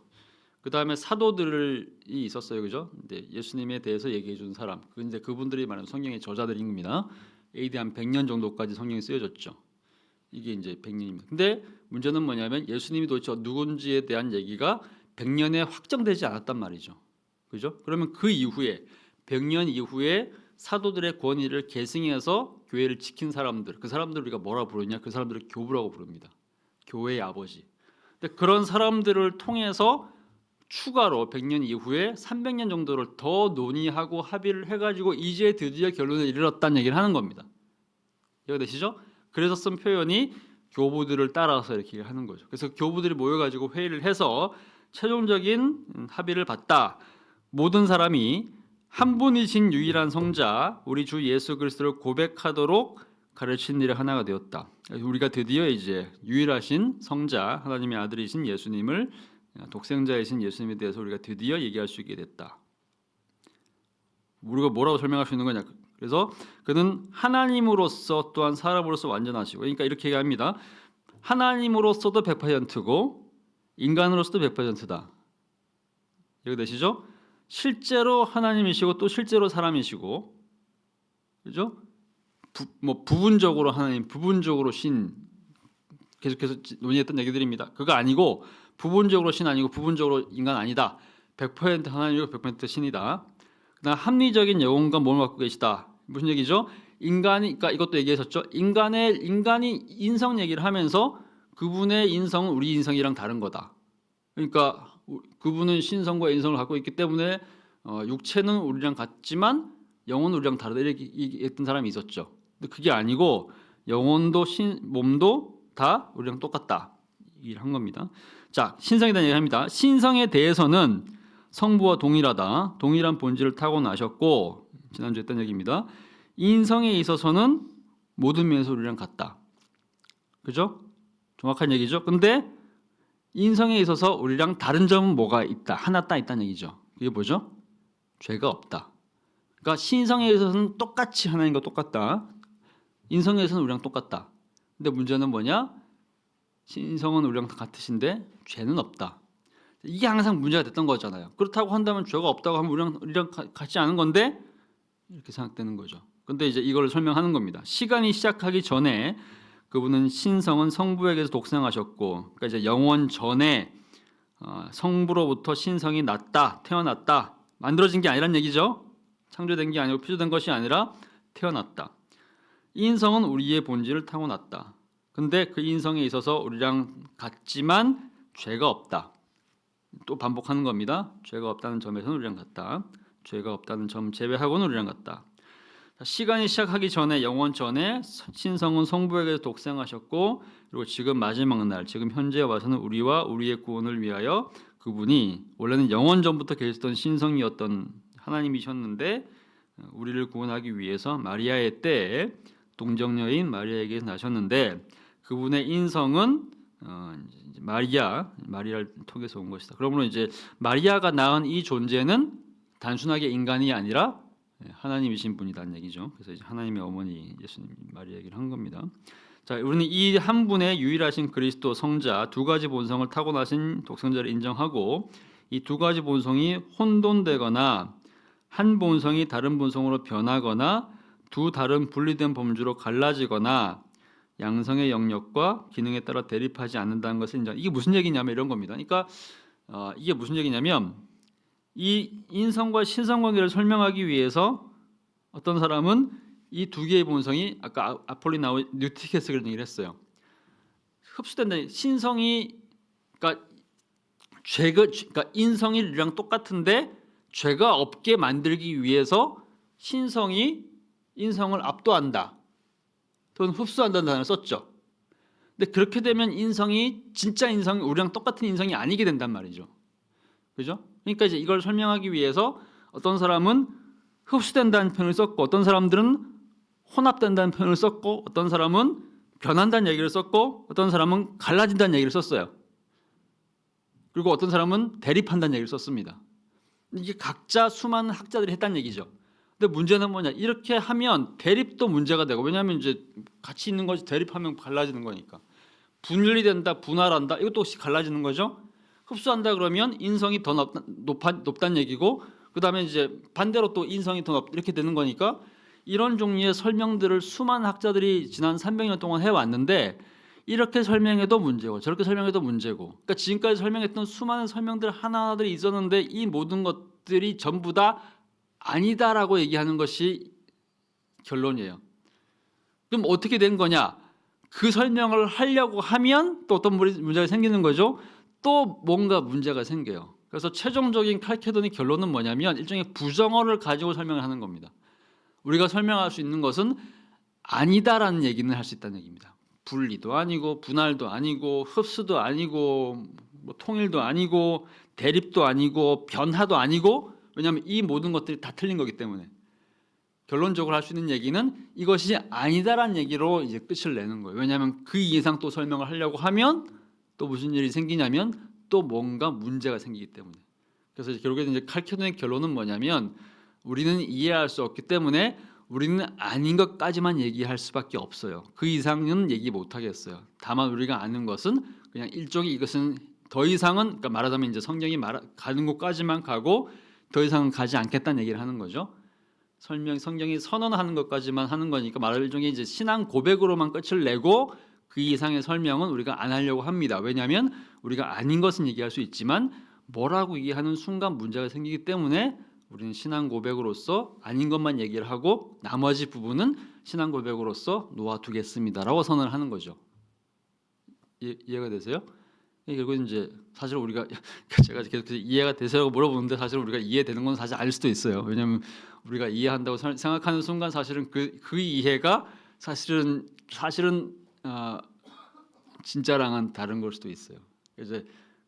그 다음에 사도들이 있었어요, 그죠? 근데 예수님에 대해서 얘기해준 사람, 근데 그분들이 말하는 성경의 저자들인 겁니다. AD 한 100년 정도까지 성경이 쓰여졌죠. 이게 이제 100년입니다. 근데 문제는 뭐냐면 예수님이 도대체 누군지에 대한 얘기가 100년에 확정되지 않았단 말이죠, 그죠? 그러면 그 이후에 100년 이후에 사도들의 권위를 계승해서 교회를 지킨 사람들, 그 사람들 우리가 뭐라 부르냐? 그 사람들을 교부라고 부릅니다. 교회의 아버지. 근데 그런 사람들을 통해서 추가로 100년 이후에 300년 정도를 더 논의하고 합의를 해가지고 이제 드디어 결론에 이르렀다는 얘기를 하는 겁니다. 이해되시죠? 그래서 쓴 표현이 교부들을 따라서 이렇게 하는 거죠. 그래서 교부들이 모여가지고 회의를 해서 최종적인 합의를 봤다. 모든 사람이 한 분이신 유일한 성자 우리 주 예수 그리스도를 고백하도록 가르친 일의 하나가 되었다. 우리가 드디어 이제 유일하신 성자 하나님의 아들이신 예수님을, 독생자이신 예수님에 대해서 우리가 드디어 얘기할 수 있게 됐다. 우리가 뭐라고 설명할 수 있는 거냐? 그래서 그는 하나님으로서 또한 사람으로서 완전하시고, 그러니까 이렇게 얘기합니다. 하나님으로서도 100%고 인간으로서도 100%다. 여기 되시죠? 실제로 하나님이시고 또 실제로 사람이시고, 그죠? 부분적으로 하나님, 부분적으로 신, 계속해서 논의했던 얘기들입니다. 그거 아니고 부분적으로 신 아니고 부분적으로 인간 아니다. 100% 하나님이고 100% 신이다. 그다음 합리적인 영혼과 몸을 갖고 계시다. 무슨 얘기죠? 인간이, 그러니까 이것도 얘기했었죠. 인간이 인성 얘기를 하면서 그분의 인성은 우리 인성이랑 다른 거다. 그러니까 그분은 신성과 인성을 갖고 있기 때문에 육체는 우리랑 같지만 영혼은 우리랑 다르다 이렇게 얘기했던 사람이 있었죠. 근데 그게 아니고 영혼도 몸도 다 우리랑 똑같다 얘기를 한 겁니다. 자, 신성에 대한 얘기합니다. 신성에 대해서는 성부와 동일하다. 동일한 본질을 타고나셨고, 지난주에 했던 얘기입니다. 인성에 있어서는 모든 면에서 우리랑 같다. 그죠? 정확한 얘기죠. 근데 인성에 있어서 우리랑 다른 점은 뭐가 있다? 하나 딱 있다는 얘기죠. 그게 뭐죠? 죄가 없다. 그러니까 신성에 있어서는 똑같이 하나님과 똑같다. 인성에 있어서는 우리랑 똑같다. 근데 문제는 뭐냐? 신성은 우리랑 같으신데 죄는 없다. 이게 항상 문제가 됐던 거잖아요. 그렇다고 한다면 죄가 없다고 하면 우리랑 같지 않은 건데 이렇게 생각되는 거죠. 근데 이제 이걸 설명하는 겁니다. 시간이 시작하기 전에 그분은 신성은 성부에게서 독생하셨고, 그러니까 이제 영원 전에 성부로부터 신성이 났다, 태어났다, 만들어진 게 아니란 얘기죠. 창조된 게 아니고 피조된 것이 아니라 태어났다. 이 인성은 우리의 본질을 타고났다. 근데 그 인성에 있어서 우리랑 같지만 죄가 없다. 또 반복하는 겁니다. 죄가 없다는 점에서는 우리랑 같다. 죄가 없다는 점 제외하고는 우리랑 같다. 시간이 시작하기 전에 영원 전에 신성은 성부에게서 독생하셨고, 그리고 지금 마지막 날 지금 현재에 와서는 우리와 우리의 구원을 위하여 그분이 원래는 영원 전부터 계셨던 신성이었던 하나님이셨는데 우리를 구원하기 위해서 마리아의 때에 동정녀인 마리아에게 나셨는데 그분의 인성은 마리아를 통해서 온 것이다. 그러므로 이제 마리아가 낳은 이 존재는 단순하게 인간이 아니라 하나님이신 분이라는 얘기죠. 그래서 이제 하나님의 어머니 예수님 마리아 얘기를 한 겁니다. 자, 우리는 이 한 분의 유일하신 그리스도 성자 두 가지 본성을 타고나신 독생자를 인정하고 이 두 가지 본성이 혼돈되거나 한 본성이 다른 본성으로 변하거나 두 다른 분리된 범주로 갈라지거나 양성의 영역과 기능에 따라 대립하지 않는다는 것을 인정. 이게 무슨 얘기냐면 이런 겁니다. 그러니까 이게 무슨 얘기냐면 이 인성과 신성 관계를 설명하기 위해서 어떤 사람은 이 두 개의 본성이 아까 아폴리나우 뉴티케스 그런 얘기를 했어요. 흡수된다. 신성이 그러니까 그러니까 인성이랑 똑같은데 죄가 없게 만들기 위해서 신성이 인성을 압도한다. 또는 흡수한다는 단어를 썼죠. 근데 그렇게 되면 인성이 진짜 인성이 우리랑 똑같은 인성이 아니게 된단 말이죠. 그죠? 그러니까 이제 이걸 설명하기 위해서 어떤 사람은 흡수된다는 표현을 썼고 어떤 사람들은 혼합된다는 표현을 썼고 어떤 사람은 변한다는 얘기를 썼고 어떤 사람은 갈라진다는 얘기를 썼어요. 그리고 어떤 사람은 대립한다는 얘기를 썼습니다. 이게 각자 수많은 학자들이 했다는 얘기죠. 근데 문제는 뭐냐? 이렇게 하면 대립도 문제가 되고 왜냐하면 이제 같이 있는 것이 대립하면 갈라지는 거니까 분리된다, 분할한다 이것도 혹시 갈라지는 거죠. 흡수한다 그러면 인성이 더 높다는 얘기고 그 다음에 이제 반대로 또 인성이 더 높 이렇게 되는 거니까 이런 종류의 설명들을 수많은 학자들이 지난 300년 동안 해왔는데 이렇게 설명해도 문제고 저렇게 설명해도 문제고 그러니까 지금까지 설명했던 수많은 설명들 하나하나들이 있었는데 이 모든 것들이 전부 다 아니다라고 얘기하는 것이 결론이에요. 그럼 어떻게 된 거냐? 그 설명을 하려고 하면 또 어떤 문제가 생기는 거죠. 또 뭔가 문제가 생겨요. 그래서 최종적인 칼케돈의 결론은 뭐냐면 일종의 부정어를 가지고 설명을 하는 겁니다. 우리가 설명할 수 있는 것은 아니다라는 얘기는 할 수 있다는 얘기입니다. 분리도 아니고 분할도 아니고 흡수도 아니고 뭐 통일도 아니고 대립도 아니고 변화도 아니고 왜냐하면 이 모든 것들이 다 틀린 거기 때문에 결론적으로 할 수 있는 얘기는 이것이 아니다라는 얘기로 이제 끝을 내는 거예요. 왜냐하면 그 이상 또 설명을 하려고 하면 또 무슨 일이 생기냐면 또 뭔가 문제가 생기기 때문에 그래서 결국에 이제 칼케돈의 결론은 뭐냐면 우리는 이해할 수 없기 때문에 우리는 아닌 것까지만 얘기할 수밖에 없어요. 그 이상은 얘기 못 하겠어요. 다만 우리가 아는 것은 그냥 일종의 이것은 더 이상은 그러니까 말하자면 이제 성경이 가는 곳까지만 가고 더 이상은 가지 않겠다는 얘기를 하는 거죠. 성경이 선언하는 것까지만 하는 거니까 말하자면 일종의 이제 신앙 고백으로만 끝을 내고 그 이상의 설명은 우리가 안 하려고 합니다. 왜냐하면 우리가 아닌 것은 얘기할 수 있지만 뭐라고 얘기하는 순간 문제가 생기기 때문에 우리는 신앙 고백으로서 아닌 것만 얘기를 하고 나머지 부분은 신앙 고백으로서 놓아두겠습니다라고 선언을 하는 거죠. 이해가 되세요? 결국 이제 사실 우리가 제가 계속 이해가 되세요라고 물어보는데 사실 우리가 이해되는 건 사실 아닐 수도 있어요. 왜냐하면 우리가 이해한다고 생각하는 순간 사실은 그 이해가 사실은 진짜랑은 다른 걸 수도 있어요. 그래서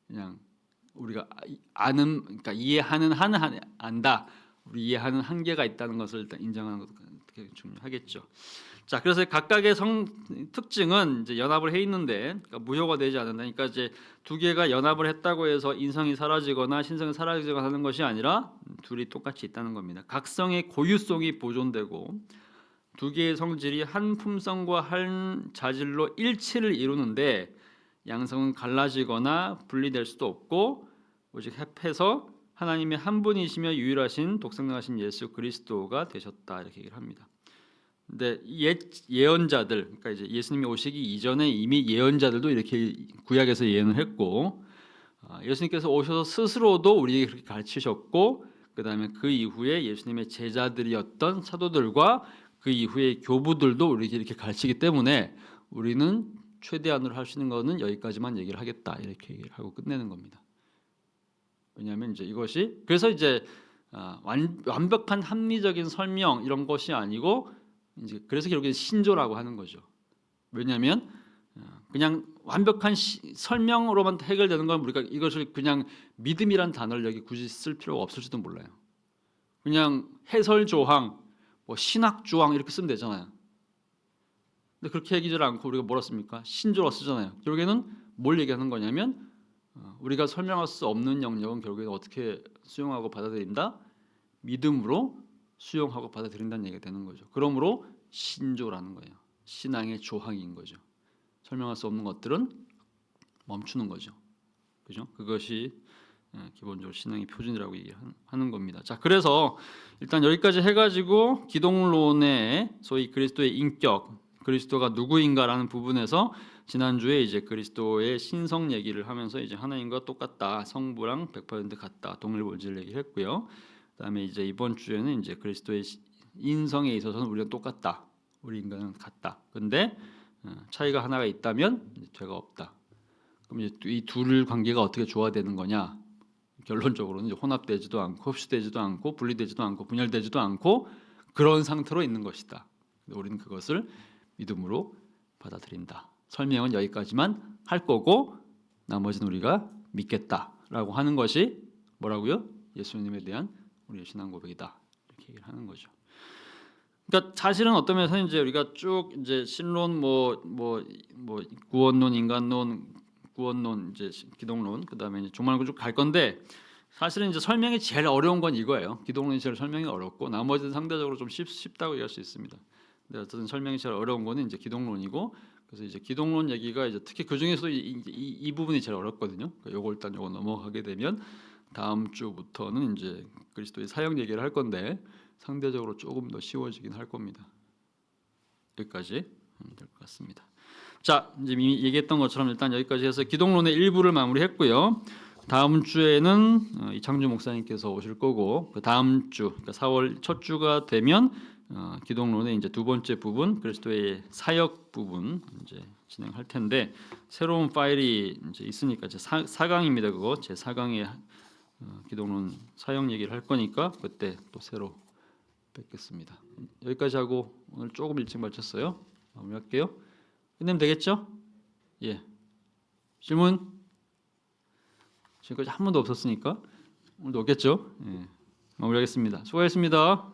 그냥 우리가 아는 그러니까 이해하는 안다. 우리 이해하는 한계가 있다는 것을 일단 인정하는 것도 되게 중요하겠죠. 자, 그래서 각각의 특징은 이제 연합을 해 있는데 그러니까 무효가 되지 않는다. 그러니까 이제 두 개가 연합을 했다고 해서 인성이 사라지거나 신성이 사라지거나 하는 것이 아니라 둘이 똑같이 있다는 겁니다. 각성의 고유성이 보존되고 두 개의 성질이 한 품성과 한 자질로 일치를 이루는데 양성은 갈라지거나 분리될 수도 없고 오직 합해서 하나님의 한 분이시며 유일하신 독생자하신 예수 그리스도가 되셨다 이렇게 얘기를 합니다. 근데 옛 예언자들, 그러니까 이제 예수님이 오시기 이전에 이미 예언자들도 이렇게 구약에서 예언을 했고, 예수님께서 오셔서 스스로도 우리에게 그렇게 가르치셨고, 그다음에 그 이후에 예수님의 제자들이었던 사도들과 그 이후의 교부들도 우리에게 이렇게 가르치기 때문에 우리는 최대한으로 할 수 있는 거는 여기까지만 얘기를 하겠다, 이렇게 얘기를 하고 끝내는 겁니다. 왜냐하면 이제 이것이 그래서 이제 완벽한 합리적인 설명 이런 것이 아니고 이제 그래서 결국에 신조라고 하는 거죠. 왜냐하면 그냥 완벽한 설명으로만 해결되는 건 우리가 이것을 그냥 믿음이란 단어를 여기 굳이 쓸 필요가 없을지도 몰라요. 그냥 해설 조항, 뭐 신학 조항 이렇게 쓰면 되잖아요. 근데 그렇게 얘기하지 않고 우리가 뭐라 씁니까? 신조라 쓰잖아요. 결국에는 뭘 얘기하는 거냐면 우리가 설명할 수 없는 영역은 결국에는 어떻게 수용하고 받아들인다? 믿음으로 수용하고 받아들인다는 얘기가 되는 거죠. 그러므로 신조라는 거예요. 신앙의 조항인 거죠. 설명할 수 없는 것들은 멈추는 거죠. 그죠? 그것이 기본적으로 신앙의 표준이라고 얘기하는 겁니다. 자, 그래서 일단 여기까지 해가지고 기독론의 소위 그리스도의 인격, 그리스도가 누구인가라는 부분에서 지난주에 이제 그리스도의 신성 얘기를 하면서 이제 하나님과 똑같다, 성부랑 100% 같다, 동일본질 얘기했고요. 그다음에 이제 이번 주에는 이제 그리스도의 인성에 있어서는 우리가 똑같다, 우리 인간은 같다. 근데 차이가 하나가 있다면 죄가 없다. 그럼 이제 이 둘 관계가 어떻게 조화되는 거냐? 결론적으로는 이제 혼합되지도 않고 흡수되지도 않고 분리되지도 않고 분열되지도 않고 그런 상태로 있는 것이다. 우리는 그것을 믿음으로 받아들인다. 설명은 여기까지만 할 거고 나머지는 우리가 믿겠다라고 하는 것이 뭐라고요? 예수님에 대한 우리의 신앙 고백이다. 이렇게 얘기를 하는 거죠. 그러니까 사실은 어떤 면에서 이제 우리가 쭉 이제 신론 뭐 구원론, 인간론, 구원론, 이제 기독론, 그다음에 이제 종말론 쭉 갈 건데 사실은 이제 설명이 제일 어려운 건 이거예요. 기독론이 제일 설명이 어렵고 나머지는 상대적으로 좀 쉽다고 얘기할 수 있습니다. 근데 어쨌든 설명이 제일 어려운 거는 이제 기독론이고 그래서 이제 기독론 얘기가 이제 특히 그 중에서도 이 부분이 제일 어렵거든요. 요거 일단 요거 넘어가게 되면 다음 주부터는 이제 그리스도의 사역 얘기를 할 건데 상대적으로 조금 더 쉬워지긴 할 겁니다. 여기까지 될 것 같습니다. 자, 이제 이미 얘기했던 것처럼 일단 여기까지 해서 기독론의 일부를 마무리했고요. 다음 주에는 이창주 목사님께서 오실 거고 그 다음 주, 그러니까 4월 첫 주가 되면 기독론의 이제 두 번째 부분, 그리스도의 사역 부분 이제 진행할 텐데 새로운 파일이 이제 있으니까 제 4강입니다. 그거 제 4강에 기독론 사역 얘기를 할 거니까 그때 또 새로 뵙겠습니다. 여기까지 하고 오늘 조금 일찍 마쳤어요. 마무리할게요. 끝내면 되겠죠? 예. 질문? 지금까지 한 번도 없었으니까 오늘도 없겠죠? 예. 마무리하겠습니다. 수고하셨습니다.